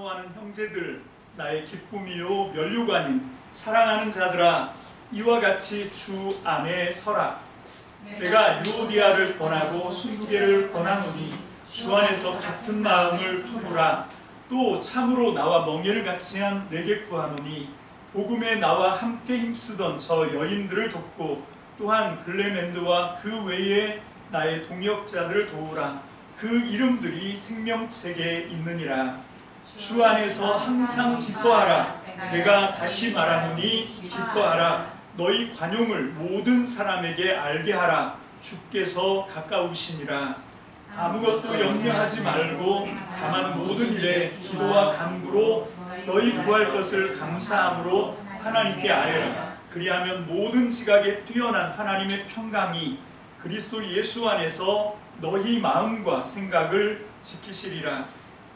찬송하는 형제들, 나의 기쁨이요 면류관인 사랑하는 자들아, 이와 같이 주 안에 서라. 내가 유오디아를 권하고 순두개를 권하노니 주 안에서 같은 마음을 품으라. 또 참으로 나와 멍에를 같이 한 내게 구하노니 복음에 나와 함께 힘쓰던 저 여인들을 돕고 또한 글레멘드와 그 외에 나의 동역자들을 도우라. 그 이름들이 생명책에 있느니라. 주 안에서 항상 기뻐하라. 내가 다시 말하노니 기뻐하라. 너희 관용을 모든 사람에게 알게 하라. 주께서 가까우시니라. 아무것도 염려하지 말고 다만 모든 일에 기도와 간구로 너희 구할 것을 감사함으로 하나님께 아뢰라. 그리하면 모든 지각에 뛰어난 하나님의 평강이 그리스도 예수 안에서 너희 마음과 생각을 지키시리라.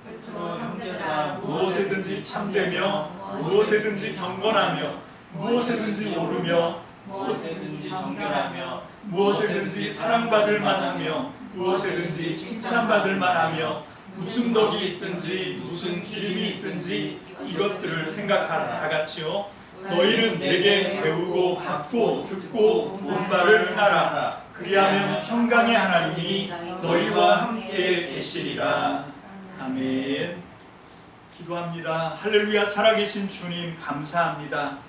베드로 형제들아, 무엇에든지 참되며 무엇에든지 경건하며 무엇에든지 오르며 무엇에든지 정결하며 무엇에든지 사랑받을 만하며 무엇에든지 칭찬받을 만하며 무슨 덕이 있든지 무슨 기림이 있든지 이것들을 생각하라. 다 같이요. 너희는 내게 배우고 받고 듣고 본 바를 하라. 그리하면 평강의 하나님이 너희와 함께 계시리라. 아멘. 기도합니다. 할렐루야. 살아계신 주님 감사합니다.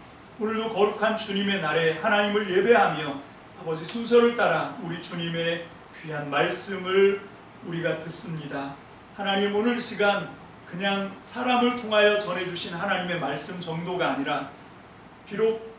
오늘도 거룩한 주님의 날에 하나님을 예배하며 아버지 순서를 따라 우리 주님의 귀한 말씀을 우리가 듣습니다. 하나님, 오늘 시간 그냥 사람을 통하여 전해주신 하나님의 말씀 정도가 아니라 비록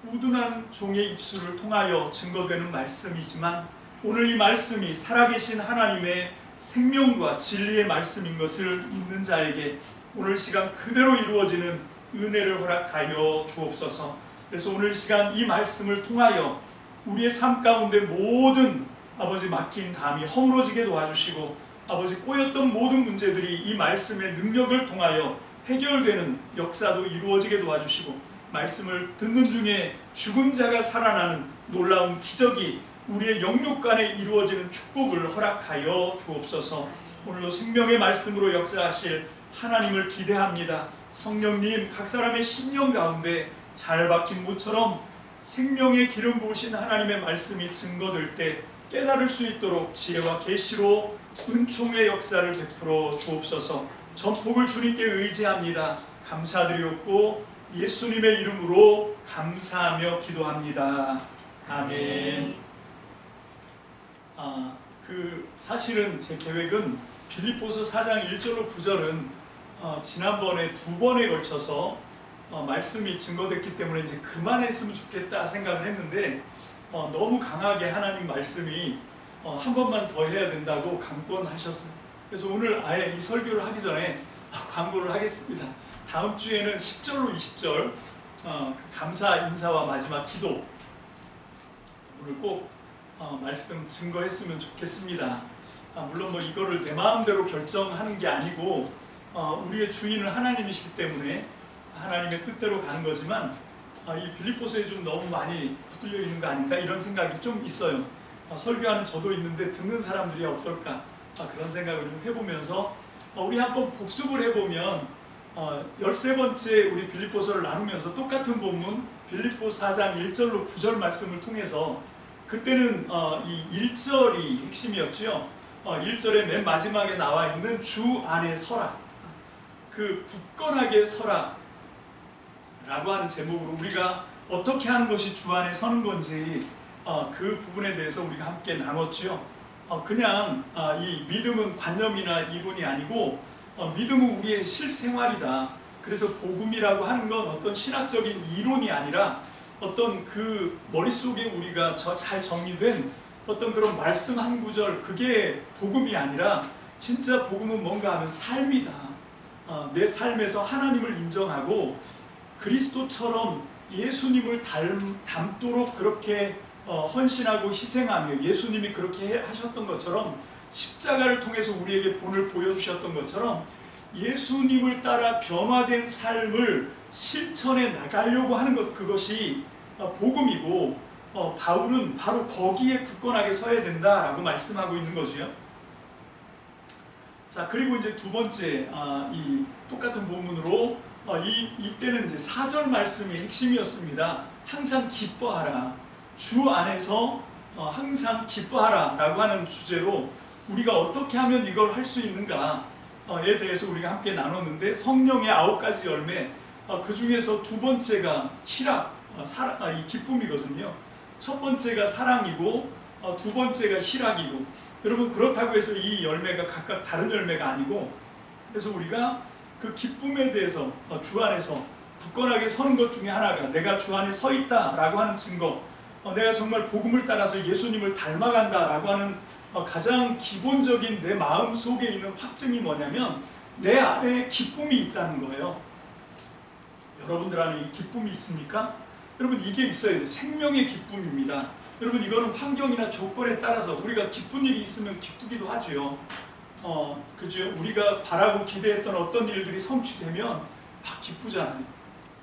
우둔한 종의 입술을 통하여 증거되는 말씀이지만 오늘 이 말씀이 살아계신 하나님의 생명과 진리의 말씀인 것을 믿는 자에게 오늘 시간 그대로 이루어지는 은혜를 허락하여 주옵소서. 그래서 오늘 시간 이 말씀을 통하여 우리의 삶 가운데 모든 아버지 막힌 담이 허물어지게 도와주시고 아버지 꼬였던 모든 문제들이 이 말씀의 능력을 통하여 해결되는 역사도 이루어지게 도와주시고 말씀을 듣는 중에 죽은 자가 살아나는 놀라운 기적이 우리의 영육 간에 이루어지는 축복을 허락하여 주옵소서. 오늘도 생명의 말씀으로 역사하실 하나님을 기대합니다. 성령님, 각 사람의 심령 가운데 잘 박힌 모처럼 생명의 기름 부으신 하나님의 말씀이 증거될 때 깨달을 수 있도록 지혜와 계시로 은총의 역사를 베풀어 주옵소서. 전복을 주님께 의지합니다. 감사드리옵고 예수님의 이름으로 감사하며 기도합니다. 아멘. 사실은 제 계획은 빌립보서 4장 1절로 9절은 지난번에 2번에 걸쳐서 말씀이 증거됐기 때문에 이제 그만했으면 좋겠다 생각을 했는데 너무 강하게 하나님 말씀이 한 번만 더 해야 된다고 강권하셨어요. 그래서 오늘 아예 이 설교를 하기 전에 광고를 하겠습니다. 다음 주에는 10절로 20절 감사 인사와 마지막 기도 오늘 꼭 말씀 증거했으면 좋겠습니다. 물론 뭐 이거를 내 마음대로 결정하는 게 아니고 우리의 주인은 하나님이시기 때문에 하나님의 뜻대로 가는 거지만 이 빌립보서에 좀 너무 많이 붙들려 있는 거 아닌가 이런 생각이 좀 있어요. 설교하는 저도 있는데 듣는 사람들이 어떨까 그런 생각을 좀 해보면서 우리 한번 복습을 해보면 13번째 우리 빌립보서를 나누면서 똑같은 본문 빌립보 4장 1절로 9절 말씀을 통해서 그때는 이 1절이 핵심이었죠. 1절의 맨 마지막에 나와 있는 주 안에 서라, 그 굳건하게 서라 라고 하는 제목으로 우리가 어떻게 하는 것이 주 안에 서는 건지 그 부분에 대해서 우리가 함께 나눴죠. 그냥 이 믿음은 관념이나 이론이 아니고 믿음은 우리의 실생활이다. 그래서 복음이라고 하는 건 어떤 신학적인 이론이 아니라 어떤 그 머릿속에 우리가 잘 정리된 어떤 그런 말씀 한 구절, 그게 복음이 아니라 진짜 복음은 뭔가 하면 삶이다. 내 삶에서 하나님을 인정하고 그리스도처럼 예수님을 닮도록 그렇게 헌신하고 희생하며 예수님이 그렇게 하셨던 것처럼 십자가를 통해서 우리에게 본을 보여주셨던 것처럼 예수님을 따라 변화된 삶을 실천해 나가려고 하는 것, 그것이 복음이고 바울은 바로 거기에 굳건하게 서야 된다라고 말씀하고 있는 거죠. 자, 그리고 이제 두 번째 이 똑같은 이때는 이제 4절 말씀이 핵심이었습니다. 항상 기뻐하라. 주 안에서 항상 기뻐하라 라고 하는 주제로 우리가 어떻게 하면 이걸 할 수 있는가에 대해서 우리가 함께 나눴는데, 성령의 9가지 열매, 그 중에서 두 번째가 희락, 이 기쁨이거든요. 첫 번째가 사랑이고 두 번째가 희락이고, 여러분 그렇다고 해서 이 열매가 각각 다른 열매가 아니고, 그래서 우리가 그 기쁨에 대해서 주 안에서 굳건하게 서는 것 중에 하나가 내가 주 안에 서 있다라고 하는 증거, 내가 정말 복음을 따라서 예수님을 닮아간다라고 하는 가장 기본적인 내 마음 속에 있는 확증이 뭐냐면 내 안에 기쁨이 있다는 거예요. 여러분들 안에 이 기쁨이 있습니까? 여러분 이게 있어야 돼요. 생명의 기쁨입니다. 여러분 이거는 환경이나 조건에 따라서 우리가 기쁜 일이 있으면 기쁘기도 하죠. 그죠? 우리가 바라고 기대했던 어떤 일들이 성취되면 막 기쁘잖아요.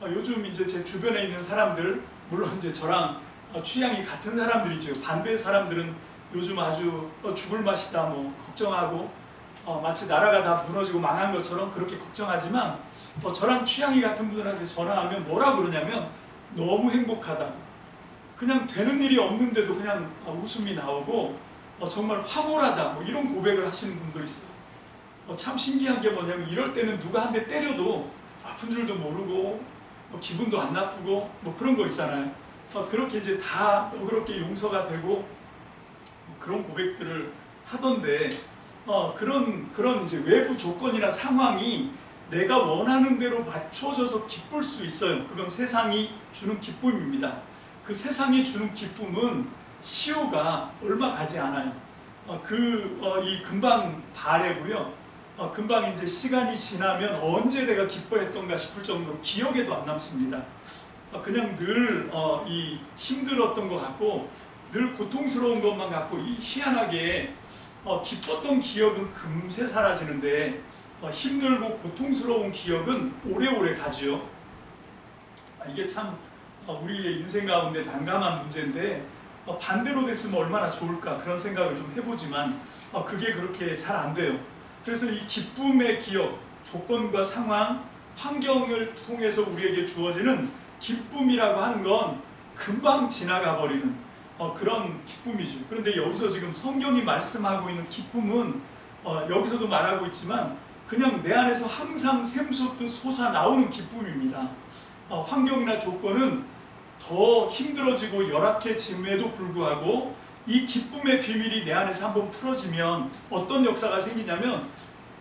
요즘 이제 제 주변에 있는 사람들, 물론 이제 저랑 취향이 같은 사람들이죠. 반대 사람들은 요즘 아주 죽을 맛이다 뭐 걱정하고 마치 나라가 다 무너지고 망한 것처럼 그렇게 걱정하지만, 저랑 취향이 같은 분들한테 전화하면 뭐라 그러냐면 너무 행복하다. 그냥 되는 일이 없는데도 그냥 웃음이 나오고 정말 황홀하다 뭐 이런 고백을 하시는 분도 있어요. 참 신기한 게 뭐냐면 이럴 때는 누가 한 대 때려도 아픈 줄도 모르고 기분도 안 나쁘고 뭐 그런 거 있잖아요. 그렇게 이제 다 그렇게 용서가 되고 그런 고백들을 하던데, 그런 이제 외부 조건이나 상황이 내가 원하는 대로 맞춰져서 기쁠 수 있어요. 그건 세상이 주는 기쁨입니다. 그 세상이 주는 기쁨은 시효가 얼마 가지 않아요. 이 금방 바래고요. 금방 이제 시간이 지나면 언제 내가 기뻐했던가 싶을 정도로 기억에도 안 남습니다. 그냥 늘 이 힘들었던 것 같고 늘 고통스러운 것만 같고, 이 희한하게 기뻤던 기억은 금세 사라지는데 힘들고 고통스러운 기억은 오래오래 가죠. 이게 참 우리의 인생 가운데 난감한 문제인데, 반대로 됐으면 얼마나 좋을까 그런 생각을 좀 해보지만 그게 그렇게 잘 안 돼요. 그래서 이 기쁨의 기억, 조건과 상황, 환경을 통해서 우리에게 주어지는 기쁨이라고 하는 건 금방 지나가 버리는 그런 기쁨이죠. 그런데 여기서 지금 성경이 말씀하고 있는 기쁨은 여기서도 말하고 있지만 그냥 내 안에서 항상 샘솟듯 솟아나오는 기쁨입니다. 환경이나 조건은 더 힘들어지고 열악해짐에도 불구하고 이 기쁨의 비밀이 내 안에서 한번 풀어지면 어떤 역사가 생기냐면,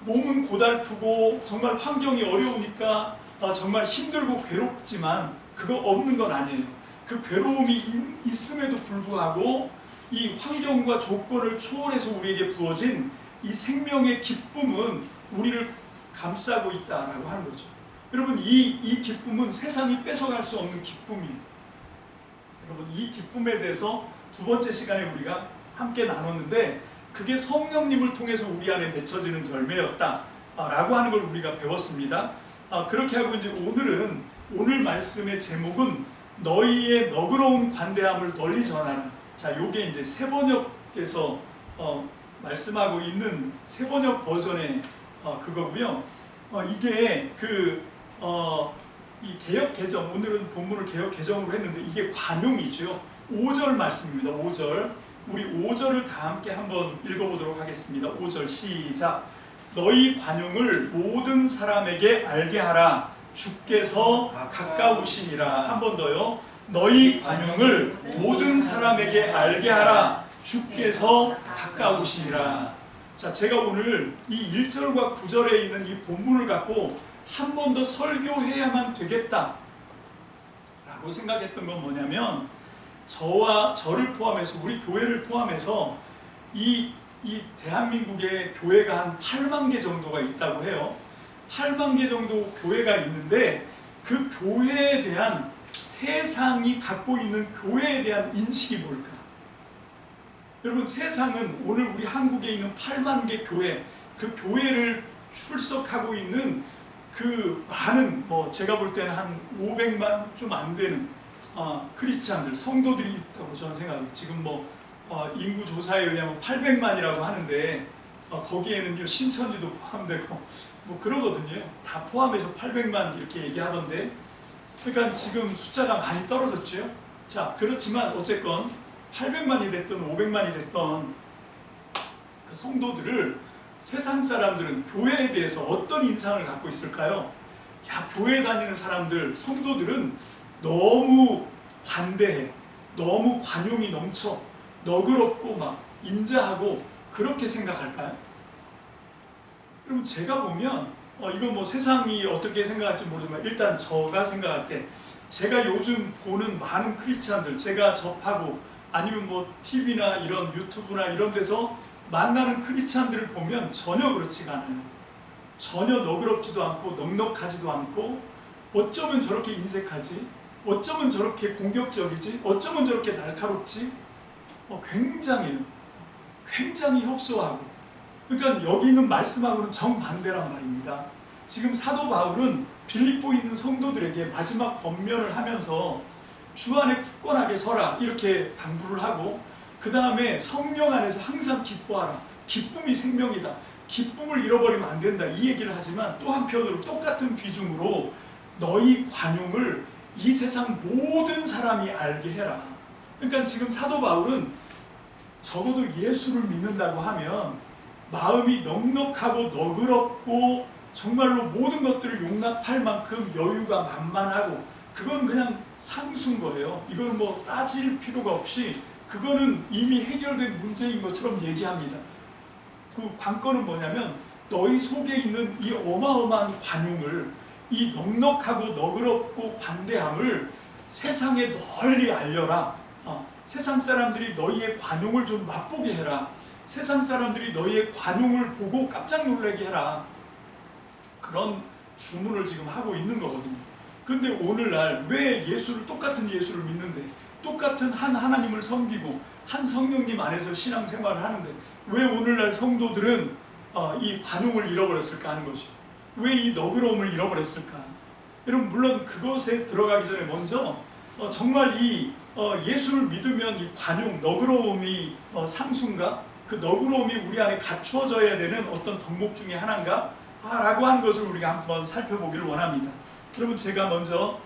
몸은 고달프고 정말 환경이 어려우니까 정말 힘들고 괴롭지만 그거 없는 건 아니에요. 그 괴로움이 있음에도 불구하고 이 환경과 조건을 초월해서 우리에게 부어진 이 생명의 기쁨은 우리를 감싸고 있다라고 하는 거죠. 여러분 이 기쁨은 세상이 뺏어갈 수 없는 기쁨이에요. 여러분 이 기쁨에 대해서 두 번째 시간에 우리가 함께 나눴는데, 그게 성령님을 통해서 우리 안에 맺혀지는 열매였다라고 하는 걸 우리가 배웠습니다. 그렇게 하고 이제 오늘 말씀의 제목은 너희의 너그러운 관대함을 널리 전하라. 자, 요게 이제 새번역에서 말씀하고 있는 새번역 버전의 그거고요. 이게 이 개역 개정, 오늘은 본문을 개역 개정으로 했는데 이게 관용이죠. 5절 말씀입니다. 5절. 우리 5절을 다 함께 한번 읽어보도록 하겠습니다. 5절 시작. 너희 관용을 모든 사람에게 알게 하라. 주께서 가까우시니라. 한 번 더요. 너희 관용을 모든 사람에게 알게 하라. 주께서 가까우시니라. 자, 제가 오늘 이 1절과 9절에 있는 이 본문을 갖고 한 번 더 설교해야만 되겠다 라고 생각했던 건 뭐냐면, 저를 포함해서 우리 교회를 포함해서 이 대한민국에 교회가 한 8만 개 정도가 있다고 해요. 8만 개 정도 교회가 있는데 그 교회에 대한 세상이 갖고 있는 교회에 대한 인식이 뭘까? 여러분 세상은 오늘 우리 한국에 있는 8만 개 교회, 그 교회를 출석하고 있는 그 많은 제가 볼 때는 한 500만 좀 안 되는 크리스찬들, 성도들이 있다고 저는 생각해요. 지금 인구 조사에 의하면 800만이라고 하는데 거기에는요 신천지도 포함되고 뭐 그러거든요. 다 포함해서 800만 이렇게 얘기하던데, 그러니까 지금 숫자가 많이 떨어졌죠. 자, 그렇지만 어쨌건 800만이 됐든 500만이 됐던 그 성도들을 세상 사람들은 교회에 대해서 어떤 인상을 갖고 있을까요? 야, 교회 다니는 사람들, 성도들은 너무 관대해, 너무 관용이 넘쳐, 너그럽고 막 인자하고 그렇게 생각할까요? 그럼 제가 보면 이건 뭐 세상이 어떻게 생각할지 모르지만 일단 제가 생각할 때 제가 요즘 보는 많은 크리스찬들, 제가 접하고 아니면 뭐 TV나 이런 유튜브나 이런 데서 만나는 크리스찬들을 보면 전혀 그렇지가 않아요. 전혀 너그럽지도 않고 넉넉하지도 않고, 어쩌면 저렇게 인색하지? 어쩌면 저렇게 공격적이지? 어쩌면 저렇게 날카롭지? 굉장해요. 굉장히 협소하고. 그러니까 여기 있는 말씀하고는 정반대란 말입니다. 지금 사도 바울은 빌립보에 있는 성도들에게 마지막 권면을 하면서 주 안에 굳건하게 서라 이렇게 당부를 하고, 그 다음에 성령 안에서 항상 기뻐하라. 기쁨이 생명이다. 기쁨을 잃어버리면 안 된다. 이 얘기를 하지만 또 한편으로 똑같은 비중으로 너희 관용을 이 세상 모든 사람이 알게 해라. 그러니까 지금 사도 바울은 적어도 예수를 믿는다고 하면 마음이 넉넉하고 너그럽고 정말로 모든 것들을 용납할 만큼 여유가 만만하고, 그거는 그냥 상수인 거예요. 이걸 뭐 따질 필요가 없이 그거는 이미 해결된 문제인 것처럼 얘기합니다. 그 관건은 뭐냐면 너희 속에 있는 이 어마어마한 관용을, 이 넉넉하고 너그럽고 관대함을 세상에 널리 알려라. 세상 사람들이 너희의 관용을 좀 맛보게 해라. 세상 사람들이 너희의 관용을 보고 깜짝 놀라게 해라. 그런 주문을 지금 하고 있는 거거든요. 근데 오늘날 왜 똑같은 예수를 믿는데, 똑같은 한 하나님을 섬기고 한 성령님 안에서 신앙생활을 하는데 왜 오늘날 성도들은 이 관용을 잃어버렸을까 하는 것이, 왜 이 너그러움을 잃어버렸을까? 여러분, 물론 그것에 들어가기 전에 먼저 정말 이 예수를 믿으면 이 관용, 너그러움이 상수인가? 그 너그러움이 우리 안에 갖추어져야 되는 어떤 덕목 중에 하나인가? 라고 하는 것을 우리가 한번 살펴보기를 원합니다. 여러분, 제가 먼저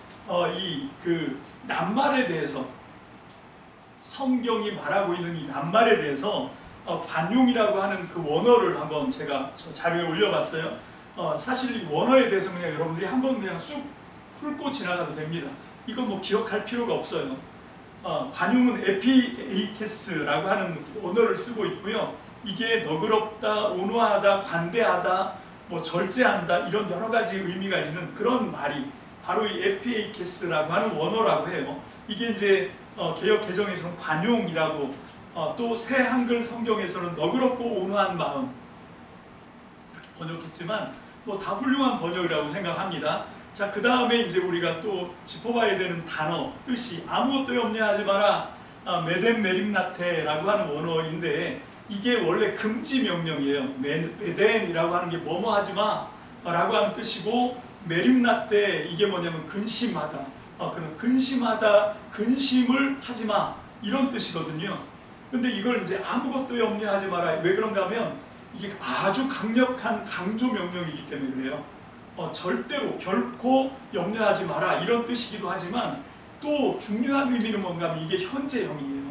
그 낱말에 대해서, 성경이 말하고 있는 이 낱말에 대해서 관용이라고 하는 그 원어를 한번 제가 저 자료에 올려봤어요. 사실 이 원어에 대해서 그냥 여러분들이 한번 그냥 쑥 훑고 지나가도 됩니다. 이건 뭐 기억할 필요가 없어요. 관용은 에피에이케스라고 하는 언어를 쓰고 있고요. 이게 너그럽다, 온화하다, 관대하다, 뭐 절제한다, 이런 여러 가지 의미가 있는 그런 말이 바로 이 에피에이케스라고 하는 원어라고 해요. 이게 이제 개역 개정에서는 관용이라고, 또 새 한글 성경에서는 너그럽고 온화한 마음 이렇게 번역했지만 뭐 다 훌륭한 번역이라고 생각합니다. 자, 그 다음에 이제 우리가 또 짚어봐야 되는 단어, 뜻이 아무것도 염려하지 마라, 메덴 메림나테라고 하는 원어인데, 이게 원래 금지 명령이에요. 메덴이라고 하는 게 뭐뭐 하지 마 라고 하는 뜻이고, 메림나테 이게 뭐냐면 근심하다, 그런 근심하다, 근심을 하지 마 이런 뜻이거든요. 근데 이걸 이제 아무것도 염려하지 마라, 왜 그런가 하면 이게 아주 강력한 강조 명령이기 때문에 그래요. 절대로 결코 염려하지 마라 이런 뜻이기도 하지만, 또 중요한 의미는 뭔가 하면 이게 현재형이에요.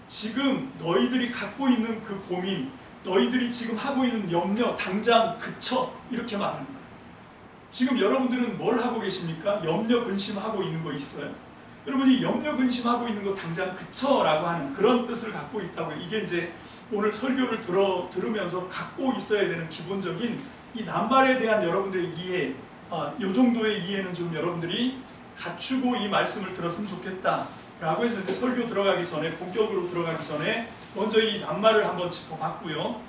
지금 너희들이 갖고 있는 그 고민, 너희들이 지금 하고 있는 염려 당장 그쳐, 이렇게 말하는 거예요. 지금 여러분들은 뭘 하고 계십니까? 염려 근심하고 있는 거 있어요? 여러분이 염려 근심하고 있는 거 당장 그쳐라고 하는 그런 뜻을 갖고 있다고요. 이게 이제 오늘 설교를 들으면서 갖고 있어야 되는 기본적인 이 낱말에 대한 여러분들의 이해, 이 정도의 이해는 좀 여러분들이 갖추고 이 말씀을 들었으면 좋겠다라고 해서 이제 설교 들어가기 전에, 본격으로 들어가기 전에 먼저 이 낱말을 한번 짚어봤고요.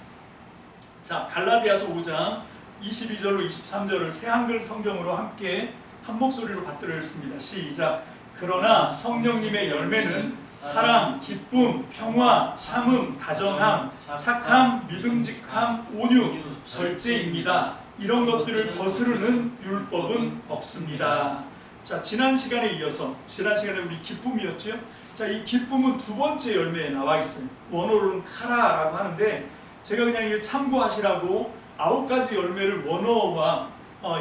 자, 갈라디아서 5장 22절로 23절을 새 한글 성경으로 함께 한 목소리로 받들었습니다. 시작. 그러나 성령님의 열매는 사랑, 기쁨, 평화, 참음, 다정함, 착함, 믿음직함, 온유, 절제입니다. 이런 것들을 거스르는 율법은 없습니다. 자, 지난 시간에 이어서, 지난 시간에 우리 기쁨이었죠? 자, 이 기쁨은 두 번째 열매에 나와 있어요. 원어로는 카라라고 하는데 제가 그냥 이거 참고하시라고 9가지 열매를 원어와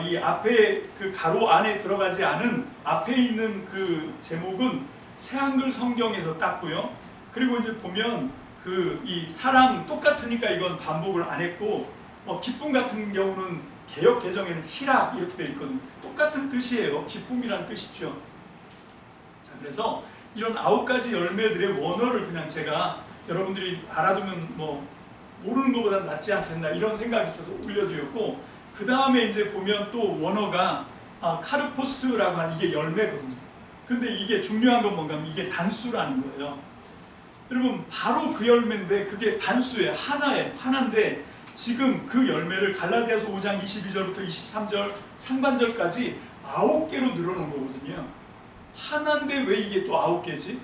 이 앞에 그 가로 안에 들어가지 않은 앞에 있는 그 제목은 새한글 성경에서 땄고요. 그리고 이제 보면 그 이 사랑 똑같으니까 이건 반복을 안 했고 기쁨 같은 경우는 개역 개정에는 희락 이렇게 되어 있거든요. 똑같은 뜻이에요. 기쁨이란 뜻이죠. 자, 그래서 이런 9가지 열매들의 원어를 그냥 제가 여러분들이 알아두면 뭐 모르는 것보다 낫지 않겠나 이런 생각이 있어서 올려드렸고, 그 다음에 이제 보면 또 원어가 카르포스라고 하는 이게 열매거든요. 근데 이게 중요한 건 뭔가 하면 이게 단수라는 거예요. 여러분 바로 그 열매인데 그게 단수예요. 하나인데 지금 그 열매를 갈라디아서 5장 22절부터 23절 상반절까지 9개로 늘어놓은 거거든요. 하나인데 왜 이게 또 9개지?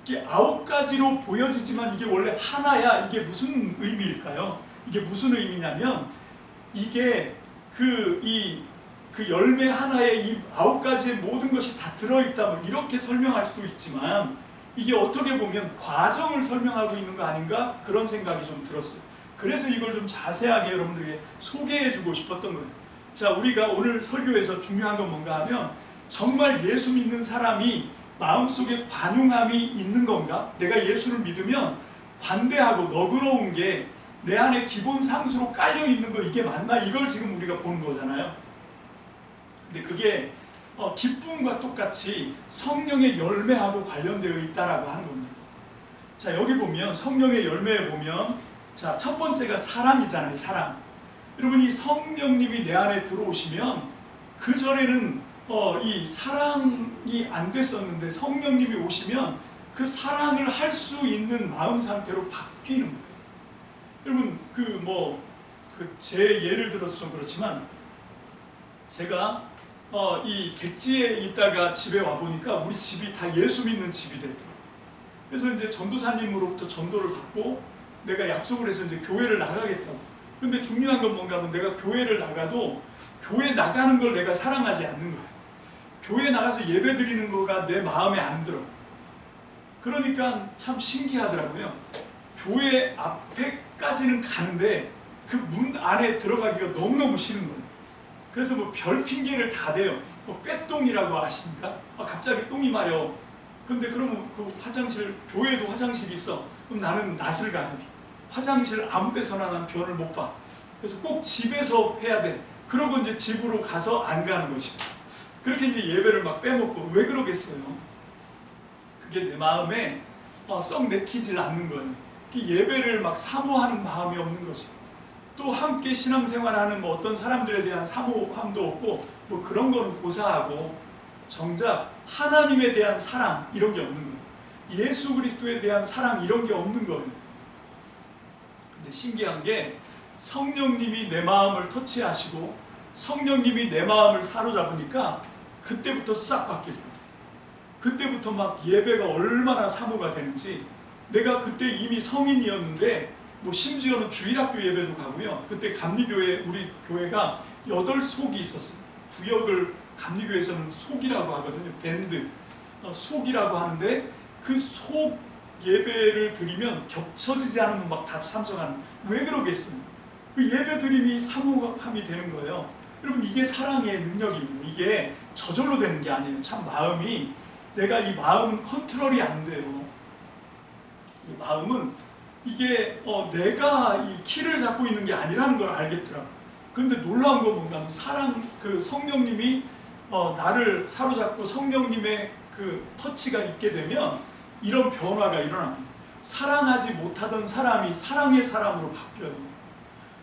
이게 9가지로 보여지지만 이게 원래 하나야. 이게 무슨 의미일까요? 이게 무슨 의미냐면 이게 그 열매 하나에 이 9가지의 모든 것이 다 들어있다 뭐 이렇게 설명할 수도 있지만 이게 어떻게 보면 과정을 설명하고 있는 거 아닌가 그런 생각이 좀 들었어요. 그래서 이걸 좀 자세하게 여러분들에게 소개해주고 싶었던 거예요. 자, 우리가 오늘 설교에서 중요한 건 뭔가 하면 정말 예수 믿는 사람이 마음속에 관용함이 있는 건가? 내가 예수를 믿으면 관대하고 너그러운 게 내 안에 기본 상수로 깔려 있는 거 이게 맞나? 이걸 지금 우리가 보는 거잖아요. 근데 그게 기쁨과 똑같이 성령의 열매하고 관련되어 있다라고 하는 겁니다. 자, 여기 보면 성령의 열매에 보면 자, 첫 번째가 사랑이잖아요. 사랑. 여러분 이 성령님이 내 안에 들어오시면 그 전에는 이 사랑이 안 됐었는데 성령님이 오시면 그 사랑을 할 수 있는 마음 상태로 바뀌는 거예요. 여러분 제 예를 들어서 좀 그렇지만 제가 이 객지에 있다가 집에 와 보니까 우리 집이 다 예수 믿는 집이 되더라고요. 그래서 이제 전도사님으로부터 전도를 받고 내가 약속을 해서 이제 교회를 나가겠다고. 근데 중요한 건 뭔가 하면 내가 교회를 나가도 교회 나가는 걸 내가 사랑하지 않는 거예요. 교회 나가서 예배 드리는 거가 내 마음에 안 들어. 그러니까 참 신기하더라고요. 교회 앞에까지는 가는데 그 문 안에 들어가기가 너무너무 싫은 거예요. 그래서 뭐 별 핑계를 다 대요. 뭐 꾀똥이라고 아십니까? 갑자기 똥이 마려. 근데 그러면 그 화장실, 교회에도 화장실이 있어. 그럼 나는 낯을 가는 화장실 아무 데서나 난 변을 못 봐. 그래서 꼭 집에서 해야 돼. 그러고 이제 집으로 가서 안 가는 것이. 그렇게 이제 예배를 막 빼먹고. 왜 그러겠어요? 그게 내 마음에 썩 내키질 않는 거예요. 예배를 막 사모하는 마음이 없는 것이. 또 함께 신앙생활하는 뭐 어떤 사람들에 대한 사모함도 없고 뭐 그런 거는 고사하고 정작 하나님에 대한 사랑 이런 게 없는 거예요. 예수 그리스도에 대한 사랑 이런 게 없는 거예요. 근데 신기한 게 성령님이 내 마음을 터치하시고 성령님이 내 마음을 사로잡으니까 그때부터 싹 바뀌어요. 그때부터 막 예배가 얼마나 사모가 되는지. 내가 그때 이미 성인이었는데 뭐 심지어는 주일학교 예배도 가고요. 그때 감리교회 우리 교회가 8속이 있었어요. 구역을 감리교회에서는 속이라고 하거든요. 밴드 속이라고 하는데 그 속 예배를 드리면 겹쳐지지 않으면 막 다 참석하는. 왜 그러겠어요? 그 예배 드림이 사모함이 되는 거예요. 여러분 이게 사랑의 능력입니다. 이게 저절로 되는 게 아니에요. 참 마음이 내가 이 마음은 컨트롤이 안 돼요. 이 마음은 이게 내가 이 키를 잡고 있는 게 아니라는 걸 알겠더라고. 근데 놀라운 건 뭔가 하면 그 성령님이 나를 사로잡고 성령님의 그 터치가 있게 되면 이런 변화가 일어납니다. 사랑하지 못하던 사람이 사랑의 사람으로 바뀌어요.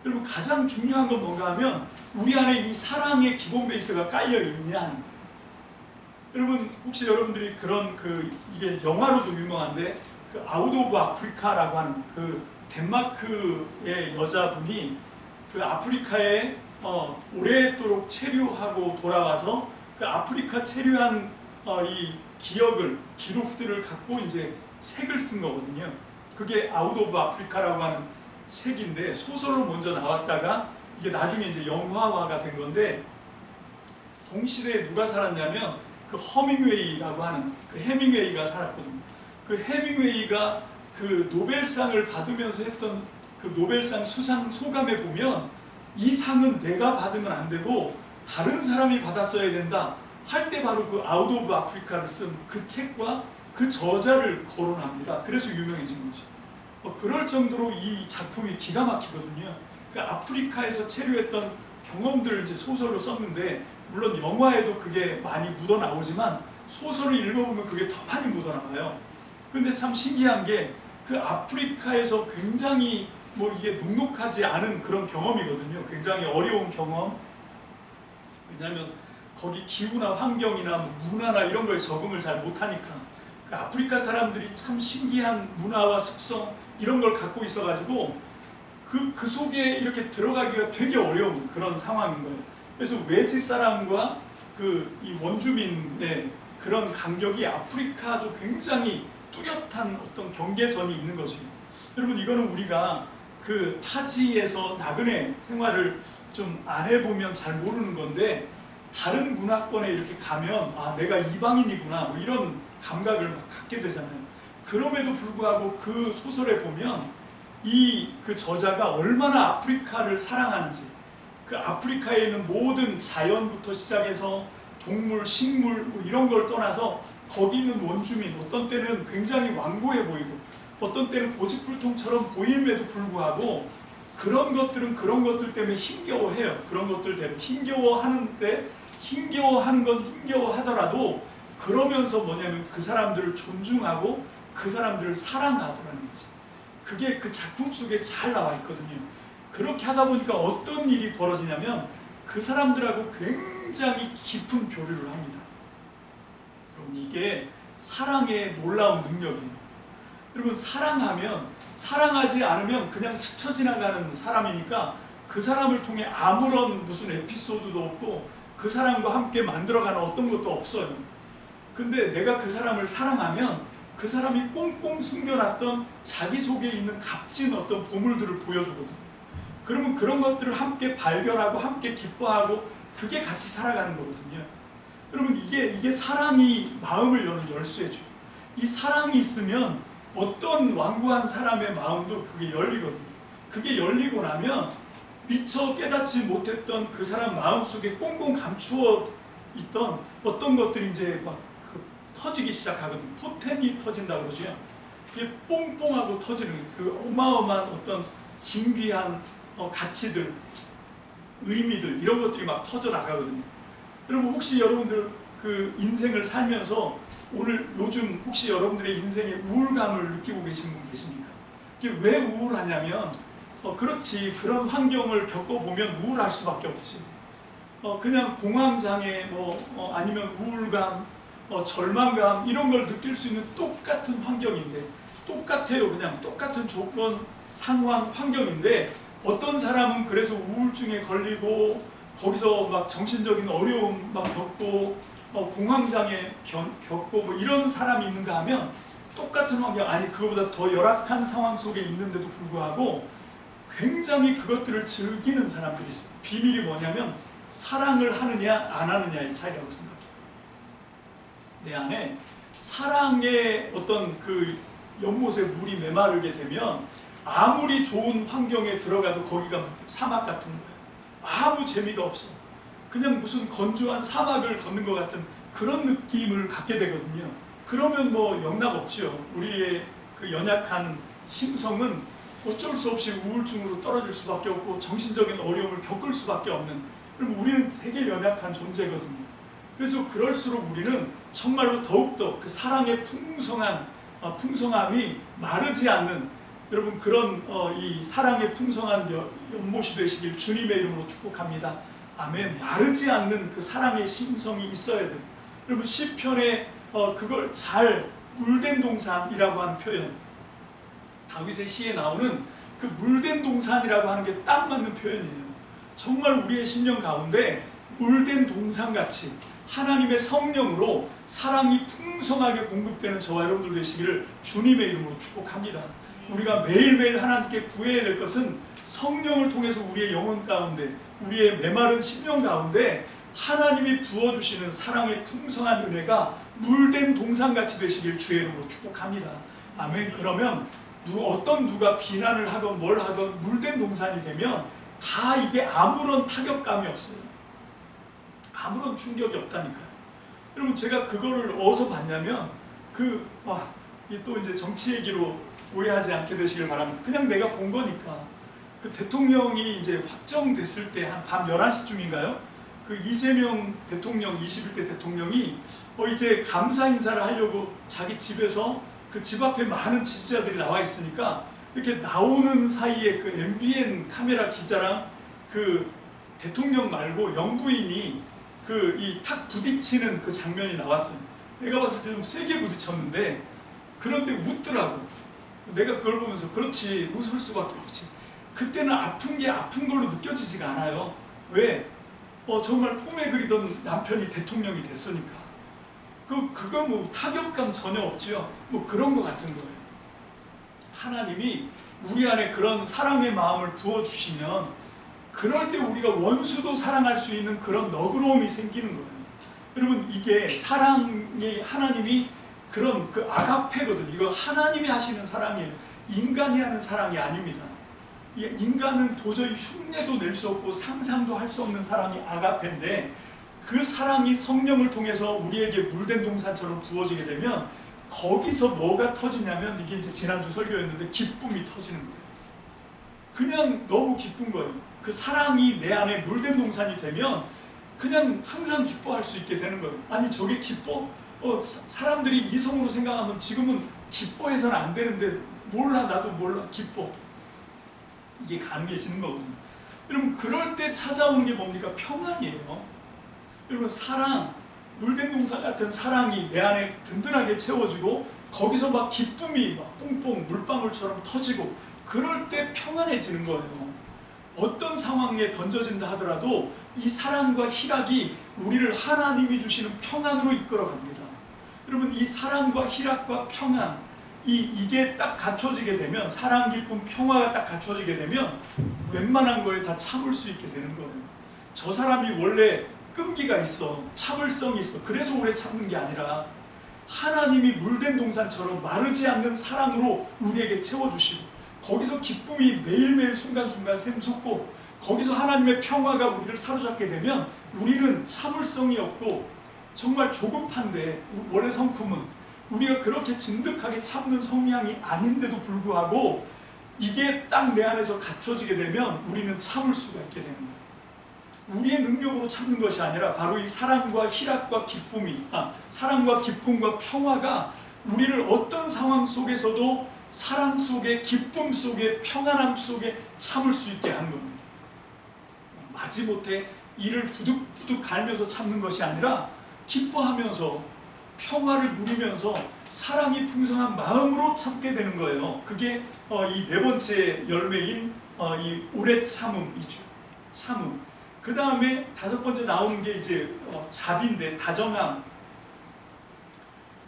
여러분 가장 중요한 건 뭔가 하면 우리 안에 이 사랑의 기본 베이스가 깔려 있냐는 거예요. 여러분 혹시 여러분들이 그런 이게 영화로도 유명한데 그 아웃 오브 아프리카라고 하는 그 덴마크의 여자분이 그 아프리카에 오랫도록 체류하고 돌아와서 그 아프리카 체류한 이 기록들을 갖고 이제 책을 쓴 거거든요. 그게 아웃 오브 아프리카라고 하는 책인데 소설로 먼저 나왔다가 이게 나중에 이제 영화화가 된 건데 동시대에 누가 살았냐면 그 허밍웨이라고 하는 그 해밍웨이가 살았거든요. 그 해밍웨이가 그 노벨상을 받으면서 했던 그 노벨상 수상 소감에 보면 이 상은 내가 받으면 안 되고 다른 사람이 받았어야 된다 할 때 바로 그 아웃 오브 아프리카를 쓴 그 책과 그 저자를 거론합니다. 그래서 유명해진 거죠. 그럴 정도로 이 작품이 기가 막히거든요. 그 아프리카에서 체류했던 경험들을 이제 소설로 썼는데, 물론 영화에도 그게 많이 묻어 나오지만 소설을 읽어보면 그게 더 많이 묻어 나와요. 근데 참 신기한 게 그 아프리카에서 굉장히 뭐 이게 녹록하지 않은 그런 경험이거든요. 굉장히 어려운 경험. 왜냐하면 거기 기후나 환경이나 문화나 이런 거에 적응을 잘 못하니까. 그 아프리카 사람들이 참 신기한 문화와 습성 이런 걸 갖고 있어가지고 그 속에 이렇게 들어가기가 되게 어려운 그런 상황인 거예요. 그래서 외지 사람과 그 이 원주민의 그런 간격이 아프리카도 굉장히 뚜렷한 어떤 경계선이 있는 거죠. 여러분, 이거는 우리가 그 타지에서 나그네 생활을 좀 안 해보면 잘 모르는 건데, 다른 문화권에 이렇게 가면 아, 내가 이방인이구나 뭐 이런 감각을 막 갖게 되잖아요. 그럼에도 불구하고 그 소설에 보면 이 그 저자가 얼마나 아프리카를 사랑하는지, 그 아프리카에 있는 모든 자연부터 시작해서 동물, 식물 뭐 이런 걸 떠나서 거기 있는 원주민, 어떤 때는 굉장히 완고해 보이고 어떤 때는 고집불통처럼 보임에도 불구하고 그런 것들은 그런 것들 때문에 힘겨워해요. 그런 것들 때문에 힘겨워하는데, 힘겨워하는 건 힘겨워하더라도 그러면서 뭐냐면 그 사람들을 존중하고 그 사람들을 사랑하더라는 거죠. 그게 그 작품 속에 잘 나와 있거든요. 그렇게 하다 보니까 어떤 일이 벌어지냐면 그 사람들하고 굉장히 깊은 교류를 합니다. 여러분, 이게 사랑의 놀라운 능력이에요. 여러분, 사랑하지 않으면 그냥 스쳐 지나가는 사람이니까 그 사람을 통해 아무런 무슨 에피소드도 없고 그 사람과 함께 만들어가는 어떤 것도 없어요. 근데 내가 그 사람을 사랑하면 그 사람이 꽁꽁 숨겨놨던 자기 속에 있는 값진 어떤 보물들을 보여주거든요. 그러면 그런 것들을 함께 발견하고 함께 기뻐하고 그게 같이 살아가는 거거든요. 여러분, 이게 사랑이 마음을 여는 열쇠죠. 이 사랑이 있으면 어떤 완고한 사람의 마음도 그게 열리거든요. 그게 열리고 나면 미처 깨닫지 못했던 그 사람 마음속에 꽁꽁 감추어 있던 어떤 것들이 이제 막 터지기 시작하거든요. 포텐이 터진다고 그러죠. 그게 뽕뽕하고 터지는 그 어마어마한 어떤 진귀한 가치들, 의미들, 이런 것들이 막 터져 나가거든요. 여러분, 혹시 여러분들 그 인생을 살면서 오늘 요즘 혹시 여러분들의 인생에 우울감을 느끼고 계신 분 계십니까? 이게 왜 우울하냐면 그렇지, 그런 환경을 겪어보면 우울할 수밖에 없지. 그냥 공황장애 아니면 우울감, 절망감 이런 걸 느낄 수 있는 똑같은 환경인데, 똑같아요. 그냥 똑같은 조건, 상황, 환경인데 어떤 사람은 그래서 우울증에 걸리고 거기서 막 정신적인 어려움 막 겪고 공황장애 겪고 뭐 이런 사람이 있는가 하면 똑같은 환경, 아니 그거보다 더 열악한 상황 속에 있는데도 불구하고 굉장히 그것들을 즐기는 사람들이 있어요. 비밀이 뭐냐면 사랑을 하느냐 안 하느냐의 차이라고 생각해요. 내 안에 사랑의 어떤 그 연못에 물이 메마르게 되면 아무리 좋은 환경에 들어가도 거기가 사막 같은 거예요. 아무 재미가 없어. 그냥 무슨 건조한 사막을 걷는 것 같은 그런 느낌을 갖게 되거든요. 그러면 뭐 영락 없죠. 우리의 그 연약한 심성은 어쩔 수 없이 우울증으로 떨어질 수밖에 없고 정신적인 어려움을 겪을 수밖에 없는, 그럼 우리는 되게 연약한 존재거든요. 그래서 그럴수록 우리는 정말로 더욱더 그 사랑의 풍성함이 마르지 않는, 여러분 그런 이 사랑의 풍성한 연못이 되시길 주님의 이름으로 축복합니다. 아멘. 마르지 않는 그 사랑의 심성이 있어야 돼요. 여러분, 시편에 그걸 잘 물된 동산이라고 하는 표현, 다윗의 시에 나오는 그 물된 동산이라고 하는 게 딱 맞는 표현이에요. 정말 우리의 심령 가운데 물된 동산같이 하나님의 성령으로 사랑이 풍성하게 공급되는 저와 여러분들 되시기를 주님의 이름으로 축복합니다. 우리가 매일매일 하나님께 구해야 될 것은 성령을 통해서 우리의 영혼 가운데, 우리의 메마른 심령 가운데 하나님이 부어주시는 사랑의 풍성한 은혜가 물된 동산같이 되시길 주의 이름으로 축복합니다. 아멘. 그러면 누가 비난을 하건 뭘 하건 물된 동산이 되면 다 이게 아무런 타격감이 없어요. 아무런 충격이 없다니까요. 여러분 제가 그거를 어디서 봤냐면 또 이제 정치 얘기로 오해하지 않게 되시길 바랍니다. 그냥 내가 본 거니까. 그 대통령이 이제 확정됐을 때 한 밤 11시쯤인가요? 그 이재명 대통령, 21대 대통령이 이제 감사 인사를 하려고 자기 집에서 그 집 앞에 많은 지지자들이 나와 있으니까 이렇게 나오는 사이에 그 MBN 카메라 기자랑 그 대통령 말고 영부인이 그 이 탁 부딪히는 그 장면이 나왔어요. 내가 봤을 때 좀 세게 부딪혔는데 그런데 웃더라고. 내가 그걸 보면서 그렇지, 웃을 수밖에 없지. 그때는 아픈 게 아픈 걸로 느껴지지가 않아요. 왜? 정말 꿈에 그리던 남편이 대통령이 됐으니까. 그거 뭐 타격감 전혀 없지요. 뭐 그런 거 같은 거예요. 하나님이 우리 안에 그런 사랑의 마음을 부어주시면 그럴 때 우리가 원수도 사랑할 수 있는 그런 너그러움이 생기는 거예요. 여러분 이게 사랑이 하나님이 그런 그 아가페거든요. 이거 하나님이 하시는 사랑이에요. 인간이 하는 사랑이 아닙니다. 인간은 도저히 흉내도 낼 수 없고 상상도 할 수 없는 사랑이 아가페인데 그 사랑이 성령을 통해서 우리에게 물된 동산처럼 부어지게 되면 거기서 뭐가 터지냐면 이게 이제 지난주 설교였는데 기쁨이 터지는 거예요. 그냥 너무 기쁜 거예요. 그 사랑이 내 안에 물된 동산이 되면 그냥 항상 기뻐할 수 있게 되는 거예요. 아니 저게 기뻐? 사람들이 이성으로 생각하면 지금은 기뻐해서는 안 되는데 몰라 나도 몰라 기뻐. 이게 가능해지는 거거든요. 여러분 그럴 때 찾아오는 게 뭡니까? 평안이에요. 여러분 사랑, 물된 동산 같은 사랑이 내 안에 든든하게 채워지고 거기서 막 기쁨이 막 뽕뽕 물방울처럼 터지고 그럴 때 평안해지는 거예요. 어떤 상황에 던져진다 하더라도 이 사랑과 희락이 우리를 하나님이 주시는 평안으로 이끌어갑니다. 여러분 이 사랑과 희락과 평안 이게 딱 갖춰지게 되면 사랑, 기쁨, 평화가 딱 갖춰지게 되면 웬만한 거에 다 참을 수 있게 되는 거예요. 저 사람이 원래 끈기가 있어, 참을성이 있어. 그래서 오래 참는 게 아니라 하나님이 물된 동산처럼 마르지 않는 사랑으로 우리에게 채워주시고 거기서 기쁨이 매일매일 순간순간 샘솟고 거기서 하나님의 평화가 우리를 사로잡게 되면 우리는 참을성이 없고 정말 조급한데 원래 성품은 우리가 그렇게 진득하게 참는 성향이 아닌데도 불구하고 이게 딱 내 안에서 갖춰지게 되면 우리는 참을 수가 있게 되는 거예요. 우리의 능력으로 참는 것이 아니라 바로 이 사랑과 희락과 기쁨이 사랑과 기쁨과 평화가 우리를 어떤 상황 속에서도 사랑 속에 기쁨 속에 평안함 속에 참을 수 있게 하는 겁니다. 마지못해 이를 부득부득 갈면서 참는 것이 아니라 기뻐하면서 평화를 누리면서 사랑이 풍성한 마음으로 참게 되는 거예요. 그게 이 네 번째 열매인 이 오래 참음이죠. 참음. 그 다음에 다섯 번째 나오는 게 이제 자비인데 다정함.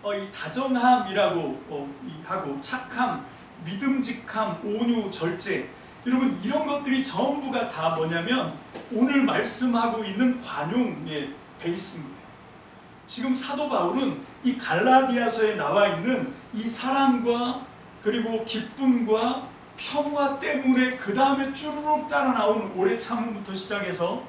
이 다정함이라고 하고 착함, 믿음직함, 온유, 절제. 여러분 이런 것들이 전부가 다 뭐냐면 오늘 말씀하고 있는 관용의 베이스입니다. 지금 사도 바울은 이 갈라디아서에 나와 있는 이 사랑과 그리고 기쁨과 평화 때문에 그 다음에 쭈르륵 따라 나오는 오래 참음부터 시작해서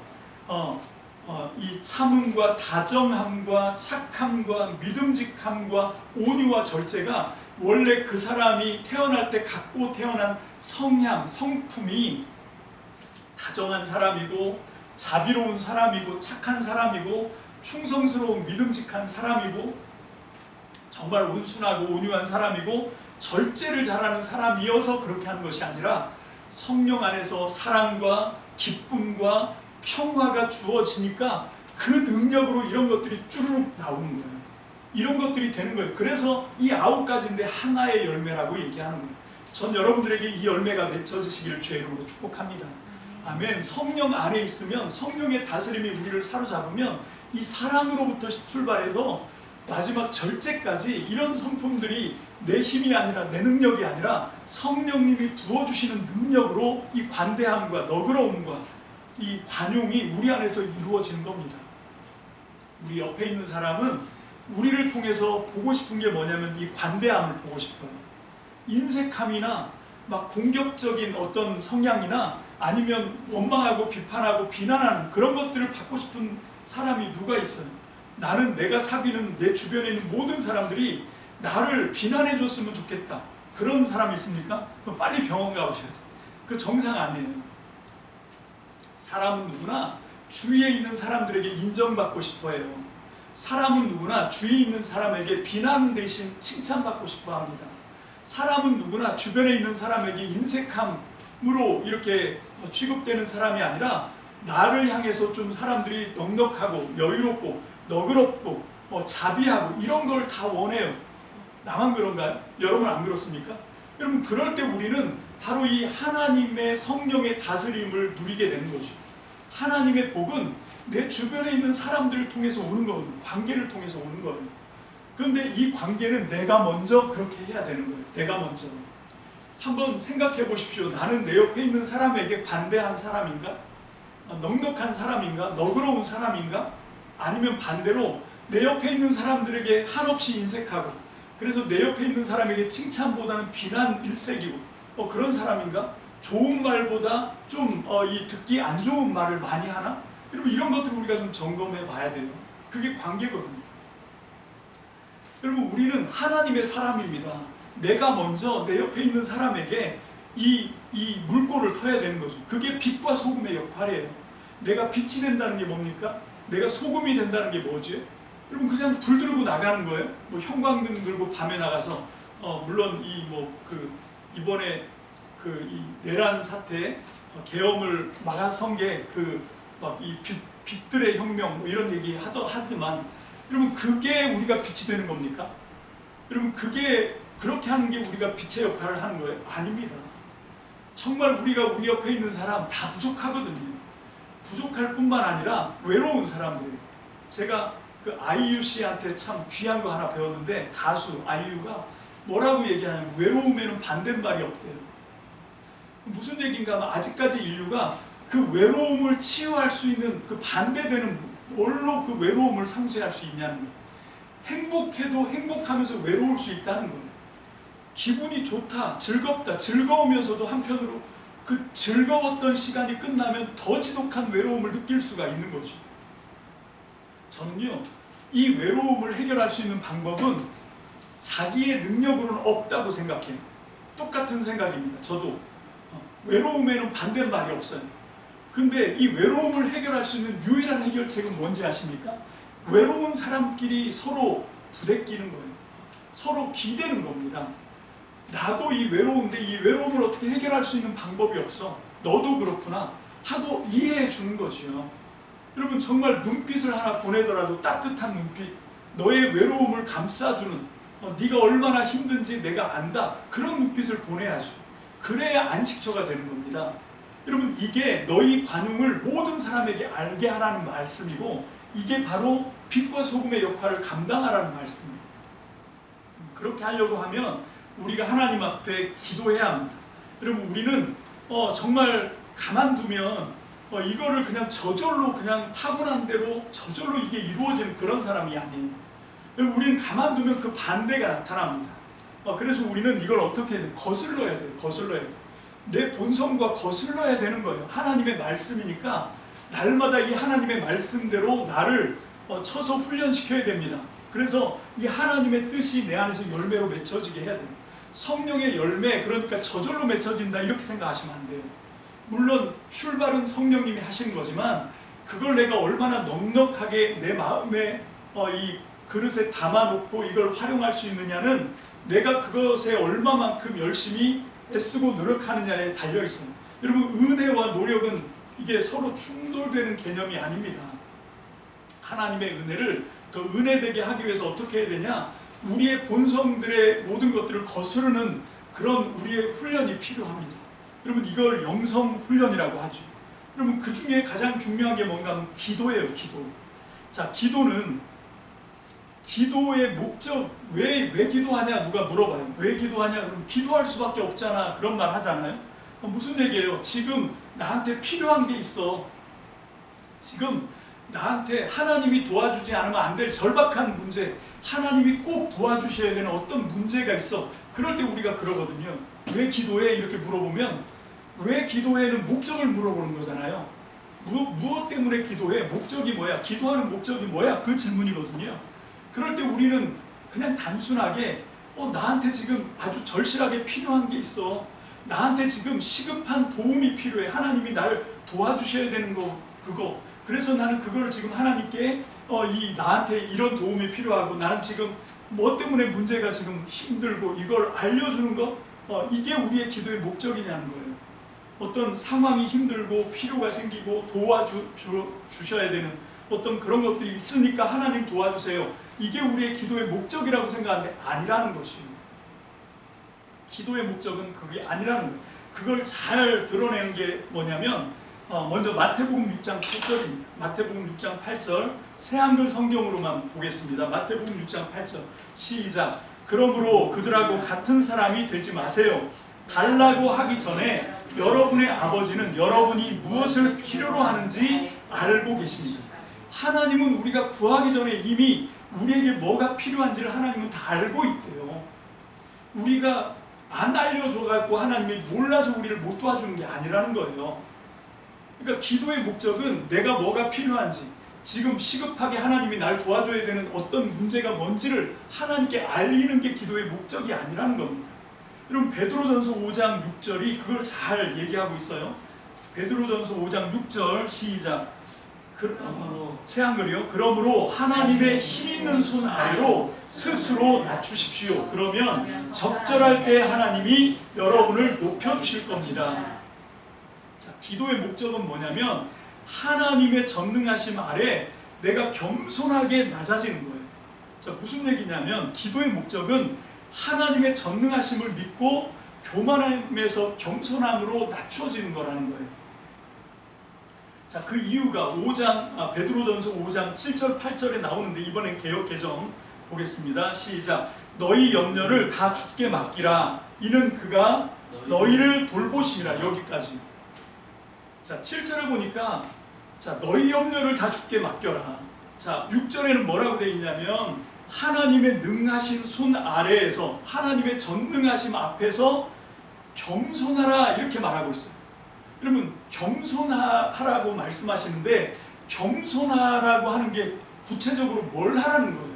이 참음과 다정함과 착함과 믿음직함과 온유와 절제가 원래 그 사람이 태어날 때 갖고 태어난 성향, 성품이 다정한 사람이고 자비로운 사람이고 착한 사람이고 충성스러운 믿음직한 사람이고 정말 온순하고 온유한 사람이고 절제를 잘하는 사람이어서 그렇게 하는 것이 아니라 성령 안에서 사랑과 기쁨과 평화가 주어지니까 그 능력으로 이런 것들이 쭈르륵 나오는 거예요. 이런 것들이 되는 거예요. 그래서 이 9가지인데 하나의 열매라고 얘기하는 거예요. 전 여러분들에게 이 열매가 맺혀지시기를 주의 이름으로 축복합니다. 아멘. 성령 안에 있으면 성령의 다스림이 우리를 사로잡으면 이 사랑으로부터 출발해서 마지막 절제까지 이런 성품들이 내 힘이 아니라 내 능력이 아니라 성령님이 부어주시는 능력으로 이 관대함과 너그러움과 이 관용이 우리 안에서 이루어지는 겁니다. 우리 옆에 있는 사람은 우리를 통해서 보고 싶은 게 뭐냐면 이 관대함을 보고 싶어요. 인색함이나 막 공격적인 어떤 성향이나 아니면 원망하고 비판하고 비난하는 그런 것들을 받고 싶은 사람이 누가 있어요? 나는 내가 사귀는 내 주변에 있는 모든 사람들이 나를 비난해 줬으면 좋겠다. 그런 사람이 있습니까? 그럼 빨리 병원 가보셔야 돼요. 그 정상 아니에요. 사람은 누구나 주위에 있는 사람들에게 인정받고 싶어 해요. 사람은 누구나 주위에 있는 사람에게 비난 대신 칭찬받고 싶어 합니다. 사람은 누구나 주변에 있는 사람에게 인색함으로 이렇게 취급되는 사람이 아니라 나를 향해서 좀 사람들이 넉넉하고 여유롭고 너그럽고 자비하고 이런 걸 다 원해요. 나만 그런가요? 여러분 안 그렇습니까? 여러분 그럴 때 우리는 바로 이 하나님의 성령의 다스림을 누리게 되는 거죠. 하나님의 복은 내 주변에 있는 사람들을 통해서 오는 거거든요. 관계를 통해서 오는 거예요. 그런데 이 관계는 내가 먼저 그렇게 해야 되는 거예요. 내가 먼저. 한번 생각해 보십시오. 나는 내 옆에 있는 사람에게 관대한 사람인가? 넉넉한 사람인가? 너그러운 사람인가? 아니면 반대로 내 옆에 있는 사람들에게 한없이 인색하고 그래서 내 옆에 있는 사람에게 칭찬보다는 비난 일색이고 그런 사람인가? 좋은 말보다 좀 이 듣기 안 좋은 말을 많이 하나? 여러분 이런 것들 우리가 좀 점검해 봐야 돼요. 그게 관계거든요. 여러분 우리는 하나님의 사람입니다. 내가 먼저 내 옆에 있는 사람에게 이 물꼬를 터야 되는 거죠. 그게 빛과 소금의 역할이에요. 내가 빛이 된다는 게 뭡니까? 내가 소금이 된다는 게 뭐지? 여러분 그냥 불 들고 나가는 거예요. 뭐 형광등 들고 밤에 나가서 물론 이번에 이 내란 사태 계엄을 막아선 게 이 빛들의 혁명 뭐 이런 얘기 하지만 여러분 그게 우리가 빛이 되는 겁니까? 여러분 그게 그렇게 하는 게 우리가 빛의 역할을 하는 거예요? 아닙니다. 정말 우리가 우리 옆에 있는 사람 다 부족하거든요. 부족할 뿐만 아니라 외로운 사람들이에요. 제가 그 아이유 씨한테 참 귀한 거 하나 배웠는데 가수 아이유가 뭐라고 얘기하냐면 외로움에는 반대말이 없대요. 무슨 얘기인가 하면 아직까지 인류가 그 외로움을 치유할 수 있는 그 반대되는 뭘로 그 외로움을 상쇄할 수 있냐는 거예요. 행복해도 행복하면서 외로울 수 있다는 거예요. 기분이 좋다, 즐겁다, 즐거우면서도 한편으로 그 즐거웠던 시간이 끝나면 더 지독한 외로움을 느낄 수가 있는 거죠. 저는요, 이 외로움을 해결할 수 있는 방법은 자기의 능력으로는 없다고 생각해요. 똑같은 생각입니다. 저도 외로움에는 반대말이 없어요. 근데 이 외로움을 해결할 수 있는 유일한 해결책은 뭔지 아십니까? 외로운 사람끼리 서로 부대끼는 거예요. 서로 기대는 겁니다. 나도 이 외로운데 이 외로움을 어떻게 해결할 수 있는 방법이 없어. 너도 그렇구나 하고 이해해 주는 거지요. 여러분 정말 눈빛을 하나 보내더라도 따뜻한 눈빛, 너의 외로움을 감싸주는 네가 얼마나 힘든지 내가 안다. 그런 눈빛을 보내야죠. 그래야 안식처가 되는 겁니다. 여러분 이게 너희 관용을 모든 사람에게 알게 하라는 말씀이고 이게 바로 빛과 소금의 역할을 감당하라는 말씀이에요. 그렇게 하려고 하면 우리가 하나님 앞에 기도해야 합니다. 여러분 우리는 정말 가만두면 이거를 그냥 저절로 그냥 타고난 대로 저절로 이게 이루어지는 그런 사람이 아니에요. 우리는 가만두면 그 반대가 나타납니다. 그래서 우리는 이걸 어떻게 해야 돼요? 거슬러야 돼요. 거슬러야 돼요. 내 본성과 거슬러야 되는 거예요. 하나님의 말씀이니까 날마다 이 하나님의 말씀대로 나를 쳐서 훈련시켜야 됩니다. 그래서 이 하나님의 뜻이 내 안에서 열매로 맺혀지게 해야 돼요. 성령의 열매, 그러니까 저절로 맺혀진다 이렇게 생각하시면 안 돼요. 물론 출발은 성령님이 하신 거지만 그걸 내가 얼마나 넉넉하게 내 마음에 이 그릇에 담아놓고 이걸 활용할 수 있느냐는 내가 그것에 얼마만큼 열심히 애쓰고 노력하느냐에 달려있어요. 여러분 은혜와 노력은 이게 서로 충돌되는 개념이 아닙니다. 하나님의 은혜를 더 은혜되게 하기 위해서 어떻게 해야 되냐? 우리의 본성들의 모든 것들을 거스르는 그런 우리의 훈련이 필요합니다. 여러분 이걸 영성 훈련이라고 하죠. 여러분 그 중에 가장 중요한 게 뭔가 하면 기도예요. 기도. 자, 기도의 목적, 왜 기도하냐 누가 물어봐요. 왜 기도하냐? 그럼 기도할 수밖에 없잖아. 그런 말 하잖아요. 무슨 얘기예요? 지금 나한테 필요한 게 있어. 지금 나한테 하나님이 도와주지 않으면 안 될 절박한 문제, 하나님이 꼭 도와주셔야 되는 어떤 문제가 있어. 그럴 때 우리가 그러거든요. 왜 기도해? 이렇게 물어보면 왜 기도에는 목적을 물어보는 거잖아요. 무엇 때문에 기도해? 목적이 뭐야? 기도하는 목적이 뭐야? 그 질문이거든요. 그럴 때 우리는 그냥 단순하게 나한테 지금 아주 절실하게 필요한 게 있어. 나한테 지금 시급한 도움이 필요해. 하나님이 나를 도와주셔야 되는 거 그거. 그래서 나는 그걸 지금 하나님께 나한테 이런 도움이 필요하고 나는 지금 뭐 때문에 문제가 지금 힘들고 이걸 알려주는 거 이게 우리의 기도의 목적이냐는 거예요. 어떤 상황이 힘들고 필요가 생기고 도와주셔야 되는 어떤 그런 것들이 있으니까 하나님 도와주세요. 이게 우리의 기도의 목적이라고 생각하는데 아니라는 것이에요. 기도의 목적은 그게 아니라는 거예요. 그걸 잘 드러내는 게 뭐냐면 먼저 마태복음 6장 8절입니다. 마태복음 6장 8절 새한글 성경으로만 보겠습니다. 마태복음 6장 8절 시작. 그러므로 그들하고 같은 사람이 되지 마세요. 달라고 하기 전에 여러분의 아버지는 여러분이 무엇을 필요로 하는지 알고 계십니다. 하나님은 우리가 구하기 전에 이미 우리에게 뭐가 필요한지를 하나님은 다 알고 있대요. 우리가 안 알려줘갖고 하나님이 몰라서 우리를 못 도와주는 게 아니라는 거예요. 그러니까 기도의 목적은 내가 뭐가 필요한지 지금 시급하게 하나님이 날 도와줘야 되는 어떤 문제가 뭔지를 하나님께 알리는 게 기도의 목적이 아니라는 겁니다. 여러분 베드로전서 5장 6절이 그걸 잘 얘기하고 있어요. 베드로전서 5장 6절 시작. 새한글이요. 그러므로 하나님의 힘있는 손 아래로 스스로 낮추십시오. 그러면 적절할 때 하나님이 여러분을 높여주실 겁니다. 자, 기도의 목적은 뭐냐면 하나님의 전능하심 아래 내가 겸손하게 낮아지는 거예요. 자, 무슨 얘기냐면 기도의 목적은 하나님의 전능하심을 믿고 교만함에서 겸손함으로 낮춰지는 거라는 거예요. 자, 그 이유가 베드로전서 5장 7절 8절에 나오는데 이번엔 개역 개정 보겠습니다. 시작. 너희 염려를 다 주께 맡기라. 이는 그가 너희를 돌보심이라. 여기까지. 자, 7절에 보니까 너희 염려를 다 주께 맡겨라. 자, 6절에는 뭐라고 되어 있냐면 하나님의 능하신 손 아래에서 하나님의 전능하심 앞에서 겸손하라 이렇게 말하고 있어요. 여러분 겸손하라고 말씀하시는데 겸손하라고 하는 게 구체적으로 뭘 하라는 거예요?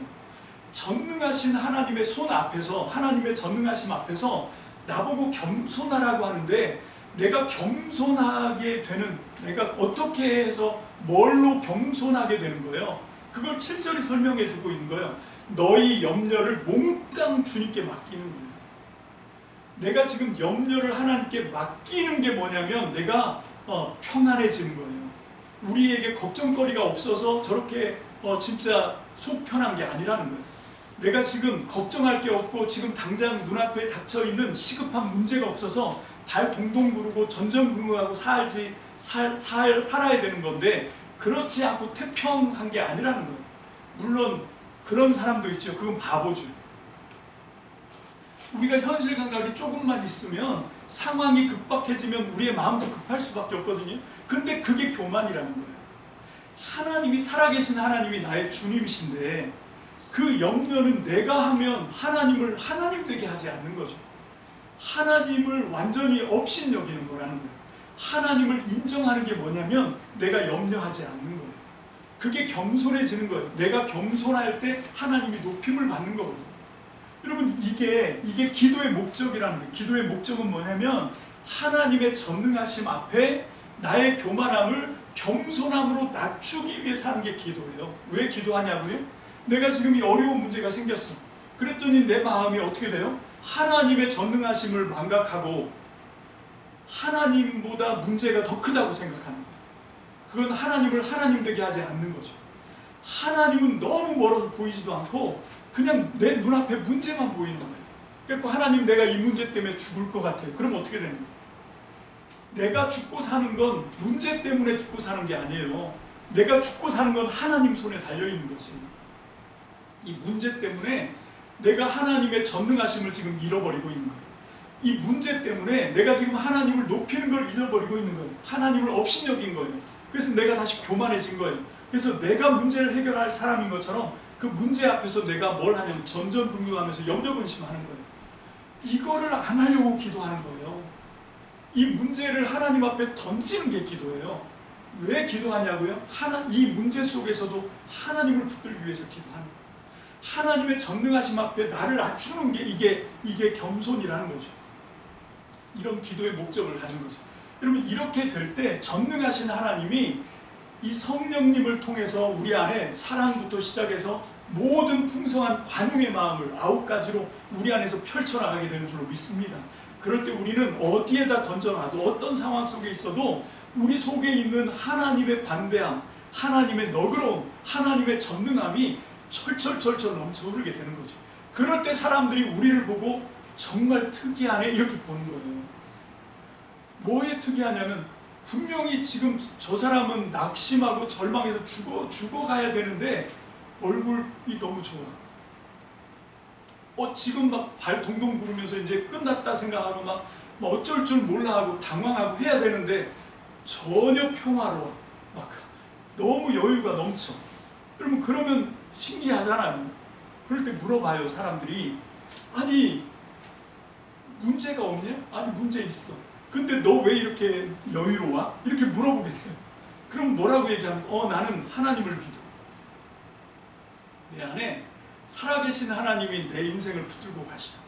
전능하신 하나님의 손 앞에서 하나님의 전능하심 앞에서 나보고 겸손하라고 하는데 내가 겸손하게 되는 내가 어떻게 해서 뭘로 겸손하게 되는 거예요? 그걸 7절이 설명해 주고 있는 거예요. 너희 염려를 몽땅 주님께 맡기는 거예요. 내가 지금 염려를 하나님께 맡기는 게 뭐냐면 내가 편안해지는 거예요. 우리에게 걱정거리가 없어서 저렇게 진짜 속 편한 게 아니라는 거예요. 내가 지금 걱정할 게 없고 지금 당장 눈앞에 닥쳐있는 시급한 문제가 없어서 발 동동 구르고 전전긍긍하고 살아야 되는 건데 그렇지 않고 태평한 게 아니라는 거예요. 물론 그런 사람도 있죠. 그건 바보죠. 우리가 현실 감각이 조금만 있으면 상황이 급박해지면 우리의 마음도 급할 수밖에 없거든요. 근데 그게 교만이라는 거예요. 하나님이 살아계신 하나님이 나의 주님이신데 그 염려는 내가 하면 하나님을 하나님 되게 하지 않는 거죠. 하나님을 완전히 업신 여기는 거라는 거예요. 하나님을 인정하는 게 뭐냐면 내가 염려하지 않는 거예요. 그게 겸손해지는 거예요. 내가 겸손할 때 하나님이 높임을 받는 거거든요. 여러분 이게 기도의 목적이라는 거예요. 기도의 목적은 뭐냐면 하나님의 전능하심 앞에 나의 교만함을 겸손함으로 낮추기 위해서 하는 게 기도예요. 왜 기도하냐고요? 내가 지금 이 어려운 문제가 생겼어. 그랬더니 내 마음이 어떻게 돼요? 하나님의 전능하심을 망각하고 하나님보다 문제가 더 크다고 생각하는 거예요. 그건 하나님을 하나님 되게 하지 않는 거죠. 하나님은 너무 멀어서 보이지도 않고 그냥 내 눈앞에 문제만 보이는 거예요. 그래서 하나님 내가 이 문제 때문에 죽을 것 같아요. 그럼 어떻게 되는 거예요? 내가 죽고 사는 건 문제 때문에 죽고 사는 게 아니에요. 내가 죽고 사는 건 하나님 손에 달려있는 거지. 이 문제 때문에 내가 하나님의 전능하심을 지금 잃어버리고 있는 거예요. 이 문제 때문에 내가 지금 하나님을 높이는 걸 잃어버리고 있는 거예요. 하나님을 업신여긴 거예요. 그래서 내가 다시 교만해진 거예요. 그래서 내가 문제를 해결할 사람인 것처럼 그 문제 앞에서 내가 뭘 하냐면 전전긍긍하면서 염려근심하는 거예요. 이거를 안 하려고 기도하는 거예요. 이 문제를 하나님 앞에 던지는 게 기도예요. 왜 기도하냐고요? 이 문제 속에서도 하나님을 붙들기 위해서 기도하는 거예요. 하나님의 전능하심 앞에 나를 낮추는 게 이게 겸손이라는 거죠. 이런 기도의 목적을 가진 거죠. 여러분, 이렇게 될 때 전능하신 하나님이 이 성령님을 통해서 우리 안에 사랑부터 시작해서 모든 풍성한 관용의 마음을 9가지로 우리 안에서 펼쳐나가게 되는 줄로 믿습니다. 그럴 때 우리는 어디에다 던져놔도 어떤 상황 속에 있어도 우리 속에 있는 하나님의 관대함, 하나님의 너그러움, 하나님의 전능함이 철철철철 넘쳐흐르게 되는 거죠. 그럴 때 사람들이 우리를 보고 정말 특이하네 이렇게 보는 거예요. 뭐에 특이하냐면 분명히 지금 저 사람은 낙심하고 절망해서 죽어가야 되는데 얼굴이 너무 좋아. 지금 막 발 동동 구르면서 이제 끝났다 생각하고 막 어쩔 줄 몰라 하고 당황하고 해야 되는데 전혀 평화로워. 막 너무 여유가 넘쳐. 여러분, 그러면 신기하잖아요. 그럴 때 물어봐요, 사람들이. 아니, 문제가 없냐? 아니, 문제 있어. 근데 너 왜 이렇게 여유로워? 이렇게 물어보게 돼요. 그럼 뭐라고 얘기하면 나는 하나님을 믿어. 내 안에 살아계신 하나님이 내 인생을 붙들고 가시죠.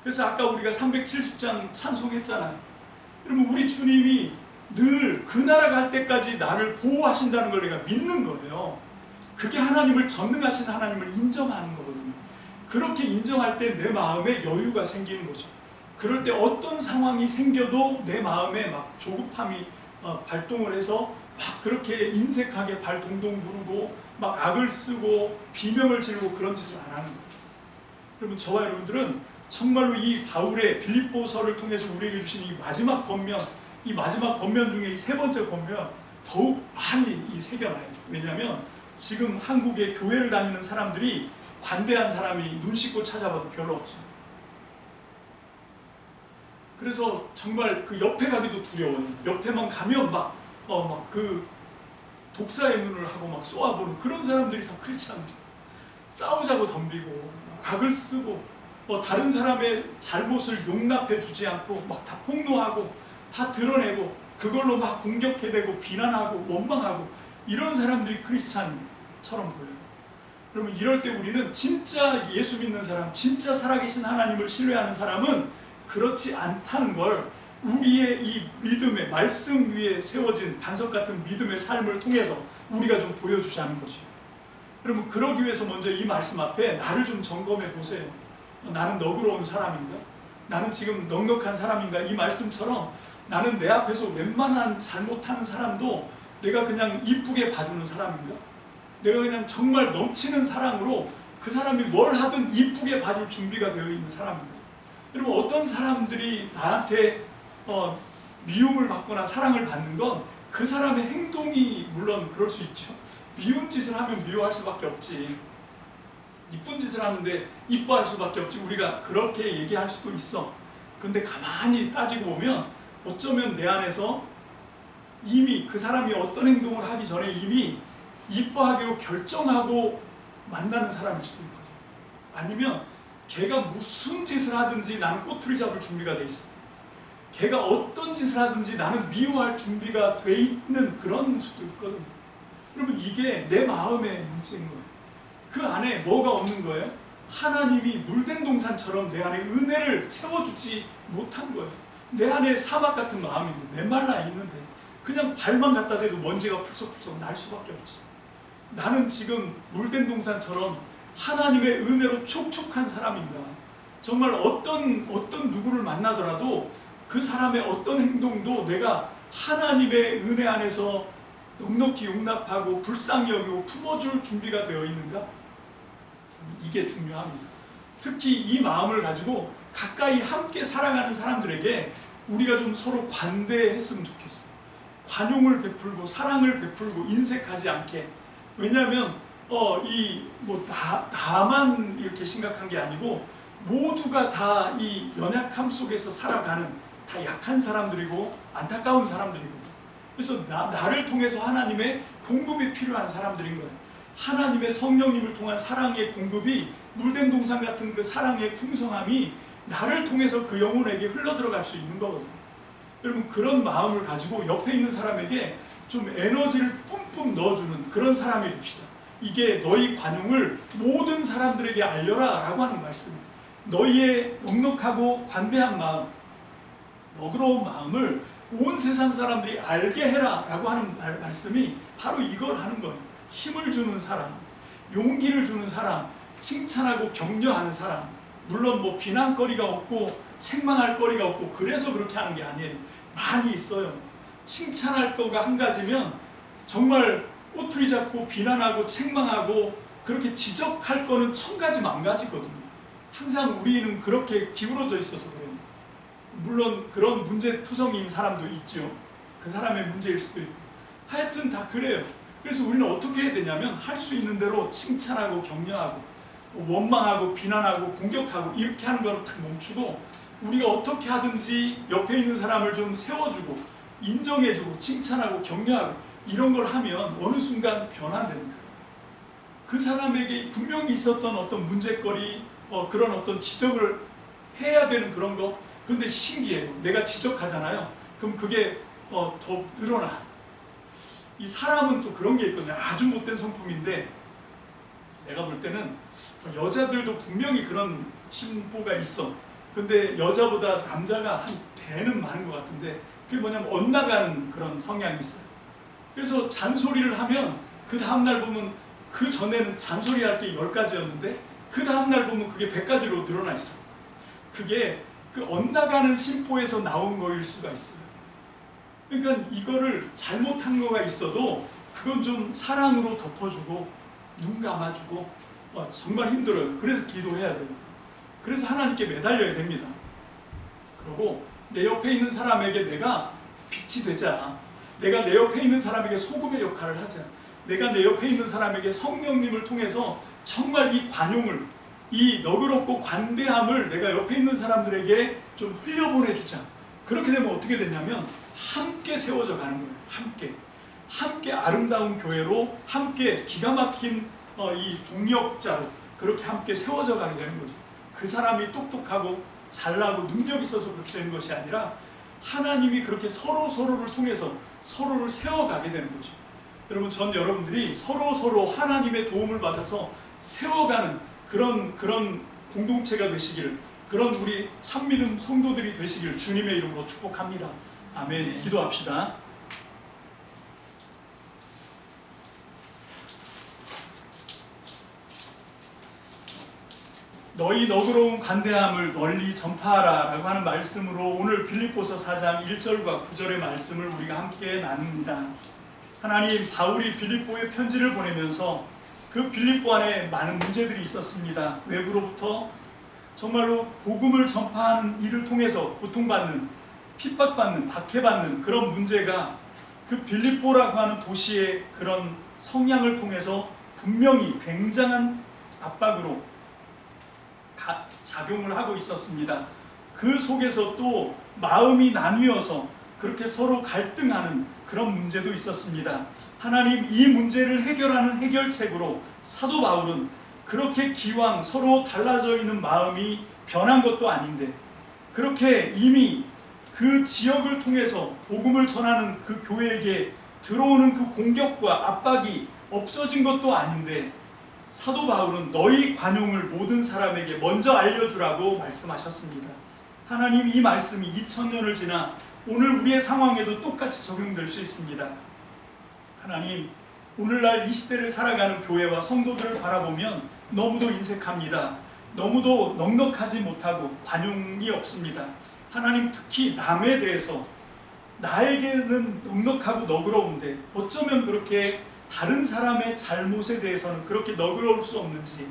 그래서 아까 우리가 370장 찬송했잖아요. 여러분, 우리 주님이 늘 그 나라 갈 때까지 나를 보호하신다는 걸 내가 믿는 거예요. 그게 하나님을 전능하신 하나님을 인정하는 거거든요. 그렇게 인정할 때 내 마음에 여유가 생기는 거죠. 그럴 때 어떤 상황이 생겨도 내 마음에 막 조급함이 발동을 해서 막 그렇게 인색하게 발 동동 구르고 막 악을 쓰고 비명을 지르고 그런 짓을 안 하는 거예요. 여러분, 저와 여러분들은 정말로 이 바울의 빌립보서를 통해서 우리에게 주신 이 마지막 권면, 이 마지막 권면 중에 이 3번째 권면 더욱 많이 새겨놔요. 왜냐하면 지금 한국의 교회를 다니는 사람들이 관대한 사람이 눈 씻고 찾아봐도 별로 없어요. 그래서 정말 그 옆에 가기도 두려워요. 옆에만 가면 막 그 독사의 눈을 하고 막 쏘아보는 그런 사람들이 다 크리스찬들. 싸우자고 덤비고 악을 쓰고 다른 사람의 잘못을 용납해 주지 않고 막 다 폭로하고 다 드러내고 그걸로 막 공격해대고 비난하고 원망하고 이런 사람들이 크리스찬처럼 보여요. 그러면 이럴 때 우리는 진짜 예수 믿는 사람, 진짜 살아계신 하나님을 신뢰하는 사람은 그렇지 않다는 걸 우리의 이 믿음의 말씀 위에 세워진 반석 같은 믿음의 삶을 통해서 우리가 좀 보여주자는 거죠. 여러분, 그러기 위해서 먼저 이 말씀 앞에 나를 좀 점검해 보세요. 나는 너그러운 사람인가? 나는 지금 넉넉한 사람인가? 이 말씀처럼 나는 내 앞에서 웬만한 잘못하는 사람도 내가 그냥 이쁘게 봐주는 사람인가? 내가 그냥 정말 넘치는 사랑으로 그 사람이 뭘 하든 이쁘게 봐줄 준비가 되어 있는 사람인가? 여러분, 어떤 사람들이 나한테 미움을 받거나 사랑을 받는 건 그 사람의 행동이 물론 그럴 수 있죠. 미운 짓을 하면 미워할 수밖에 없지. 이쁜 짓을 하는데 이뻐할 수밖에 없지. 우리가 그렇게 얘기할 수도 있어. 근데 가만히 따지고 보면 어쩌면 내 안에서 이미 그 사람이 어떤 행동을 하기 전에 이미 이뻐하기로 결정하고 만나는 사람일 수도 있거든. 아니면 걔가 무슨 짓을 하든지 나는 꼬투리 잡을 준비가 돼 있어. 걔가 어떤 짓을 하든지 나는 미워할 준비가 돼 있는 그런 수도 있거든요. 여러분, 이게 내 마음의 문제인 거예요. 그 안에 뭐가 없는 거예요? 하나님이 물된 동산처럼 내 안에 은혜를 채워주지 못한 거예요. 내 안에 사막 같은 마음인데 메말라 있는데 그냥 발만 갖다 대도 먼지가 풀썩풀썩 날 수밖에 없지. 나는 지금 물된 동산처럼 하나님의 은혜로 촉촉한 사람인가? 정말 어떤 누구를 만나더라도 그 사람의 어떤 행동도 내가 하나님의 은혜 안에서 넉넉히 용납하고 불쌍히 여기고 품어줄 준비가 되어 있는가? 이게 중요합니다. 특히 이 마음을 가지고 가까이 함께 살아가는 사람들에게 우리가 좀 서로 관대했으면 좋겠어요. 관용을 베풀고 사랑을 베풀고 인색하지 않게. 왜냐하면 나만 이렇게 심각한 게 아니고 모두가 다 이 연약함 속에서 살아가는 다 약한 사람들이고 안타까운 사람들이고, 그래서 나를 통해서 하나님의 공급이 필요한 사람들인 거예요. 하나님의 성령님을 통한 사랑의 공급이 물된 동산 같은 그 사랑의 풍성함이 나를 통해서 그 영혼에게 흘러들어갈 수 있는 거거든요. 여러분 그런 마음을 가지고 옆에 있는 사람에게 좀 에너지를 뿜뿜 넣어주는 그런 사람이 됩시다. 이게 너희 관용을 모든 사람들에게 알려라 라고 하는 말씀이에요. 너희의 넉넉하고 관대한 마음, 너그러운 마음을 온 세상 사람들이 알게 해라 라고 하는 말씀이 바로 이걸 하는 거예요. 힘을 주는 사람, 용기를 주는 사람, 칭찬하고 격려하는 사람. 물론 뭐 비난거리가 없고 책망할 거리가 없고 그래서 그렇게 하는 게 아니에요. 많이 있어요. 칭찬할 거가 한 가지면 정말 꼬투리 잡고 비난하고 책망하고 그렇게 지적할 거는 천 가지 만 가지거든요. 항상 우리는 그렇게 기울어져 있어서 그래요. 물론 그런 문제투성이인 사람도 있죠. 그 사람의 문제일 수도 있고. 하여튼 다 그래요. 그래서 우리는 어떻게 해야 되냐면 할 수 있는 대로 칭찬하고 격려하고 원망하고 비난하고 공격하고 이렇게 하는 거는 딱 멈추고 우리가 어떻게 하든지 옆에 있는 사람을 좀 세워주고 인정해주고 칭찬하고 격려하고 이런 걸 하면 어느 순간 변화됩니다. 그 사람에게 분명히 있었던 어떤 문제거리 그런 어떤 지적을 해야 되는 그런 거 근데 신기해요. 내가 지적하잖아요. 그럼 그게 더 늘어나. 이 사람은 또 그런 게 있거든요. 아주 못된 성품인데 내가 볼 때는 여자들도 분명히 그런 심보가 있어. 근데 여자보다 남자가 한 배는 많은 것 같은데 그게 뭐냐면 엇나가는 그런 성향이 있어요. 그래서 잔소리를 하면 그 다음날 보면 그 전에는 잔소리 할 게 10가지였는데 그 다음날 보면 그게 100가지로 늘어나 있어. 그게 그 엇나가는 심보에서 나온 거일 수가 있어요. 그러니까 이거를 잘못한 거가 있어도 그건 좀 사랑으로 덮어주고 눈 감아주고 정말 힘들어요. 그래서 기도해야 돼요. 그래서 하나님께 매달려야 됩니다. 그리고 내 옆에 있는 사람에게 내가 빛이 되자. 내가 내 옆에 있는 사람에게 소금의 역할을 하자. 내가 내 옆에 있는 사람에게 성령님을 통해서 정말 이 관용을 이 너그럽고 관대함을 내가 옆에 있는 사람들에게 좀 흘려보내주자. 그렇게 되면 어떻게 되냐면 함께 세워져 가는 거예요. 함께 아름다운 교회로 함께 기가 막힌 이 동력자로 그렇게 함께 세워져 가게 되는 거죠. 그 사람이 똑똑하고 잘나고 능력 있어서 그렇게 되는 것이 아니라 하나님이 그렇게 서로를 통해서 서로를 세워가게 되는 거죠. 여러분 전 여러분들이 서로 하나님의 도움을 받아서 세워가는 그런 공동체가 되시기를 그런 우리 참믿음 성도들이 되시기를 주님의 이름으로 축복합니다. 아멘. 기도합시다. 너희 너그러운 관대함을 널리 전파하라 라고 하는 말씀으로 오늘 빌립보서 4장 1절과 9절의 말씀을 우리가 함께 나눕니다. 하나님, 바울이 빌립보에 편지를 보내면서 그 빌립보 안에 많은 문제들이 있었습니다. 외부로부터 정말로 복음을 전파하는 일을 통해서 고통받는, 핍박받는, 박해받는 그런 문제가 그 빌립보라고 하는 도시의 그런 성향을 통해서 분명히 굉장한 압박으로 작용을 하고 있었습니다. 그 속에서 또 마음이 나뉘어서 그렇게 서로 갈등하는 그런 문제도 있었습니다. 하나님, 이 문제를 해결하는 해결책으로 사도 바울은 그렇게 기왕 서로 달라져 있는 마음이 변한 것도 아닌데 그렇게 이미 그 지역을 통해서 복음을 전하는 그 교회에게 들어오는 그 공격과 압박이 없어진 것도 아닌데 사도 바울은 너희 관용을 모든 사람에게 먼저 알려주라고 말씀하셨습니다. 하나님, 이 말씀이 2000년을 지나 오늘 우리의 상황에도 똑같이 적용될 수 있습니다. 하나님, 오늘날 이 시대를 살아가는 교회와 성도들을 바라보면 너무도 인색합니다. 너무도 넉넉하지 못하고 관용이 없습니다. 하나님, 특히 남에 대해서 나에게는 넉넉하고 너그러운데 어쩌면 그렇게 다른 사람의 잘못에 대해서는 그렇게 너그러울 수 없는지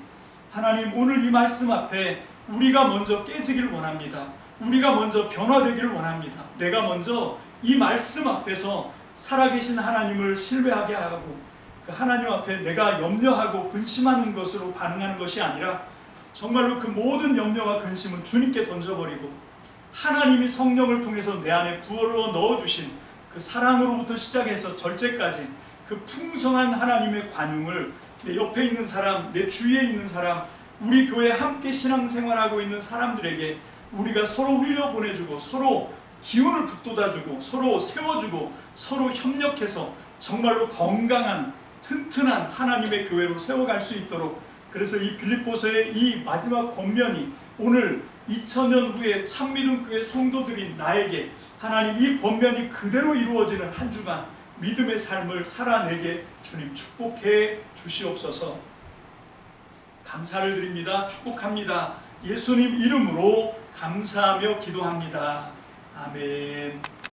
하나님, 오늘 이 말씀 앞에 우리가 먼저 깨지기를 원합니다. 우리가 먼저 변화되기를 원합니다. 내가 먼저 이 말씀 앞에서 살아계신 하나님을 신뢰하게 하고 그 하나님 앞에 내가 염려하고 근심하는 것으로 반응하는 것이 아니라 정말로 그 모든 염려와 근심은 주님께 던져버리고 하나님이 성령을 통해서 내 안에 부어러 넣어주신 그 사랑으로부터 시작해서 절제까지 그 풍성한 하나님의 관용을 내 옆에 있는 사람, 내 주위에 있는 사람, 우리 교회 함께 신앙생활하고 있는 사람들에게 우리가 서로 흘려보내주고 서로 기운을 북돋아주고 서로 세워주고 서로 협력해서 정말로 건강한 튼튼한 하나님의 교회로 세워갈 수 있도록, 그래서 이 빌립보서의 이 마지막 권면이 오늘 2000년 후에 참믿음 교회 성도들인 나에게 하나님 이 권면이 그대로 이루어지는 한 주간 믿음의 삶을 살아내게 주님 축복해 주시옵소서. 감사를 드립니다. 축복합니다. 예수님 이름으로 감사하며 기도합니다. 아멘.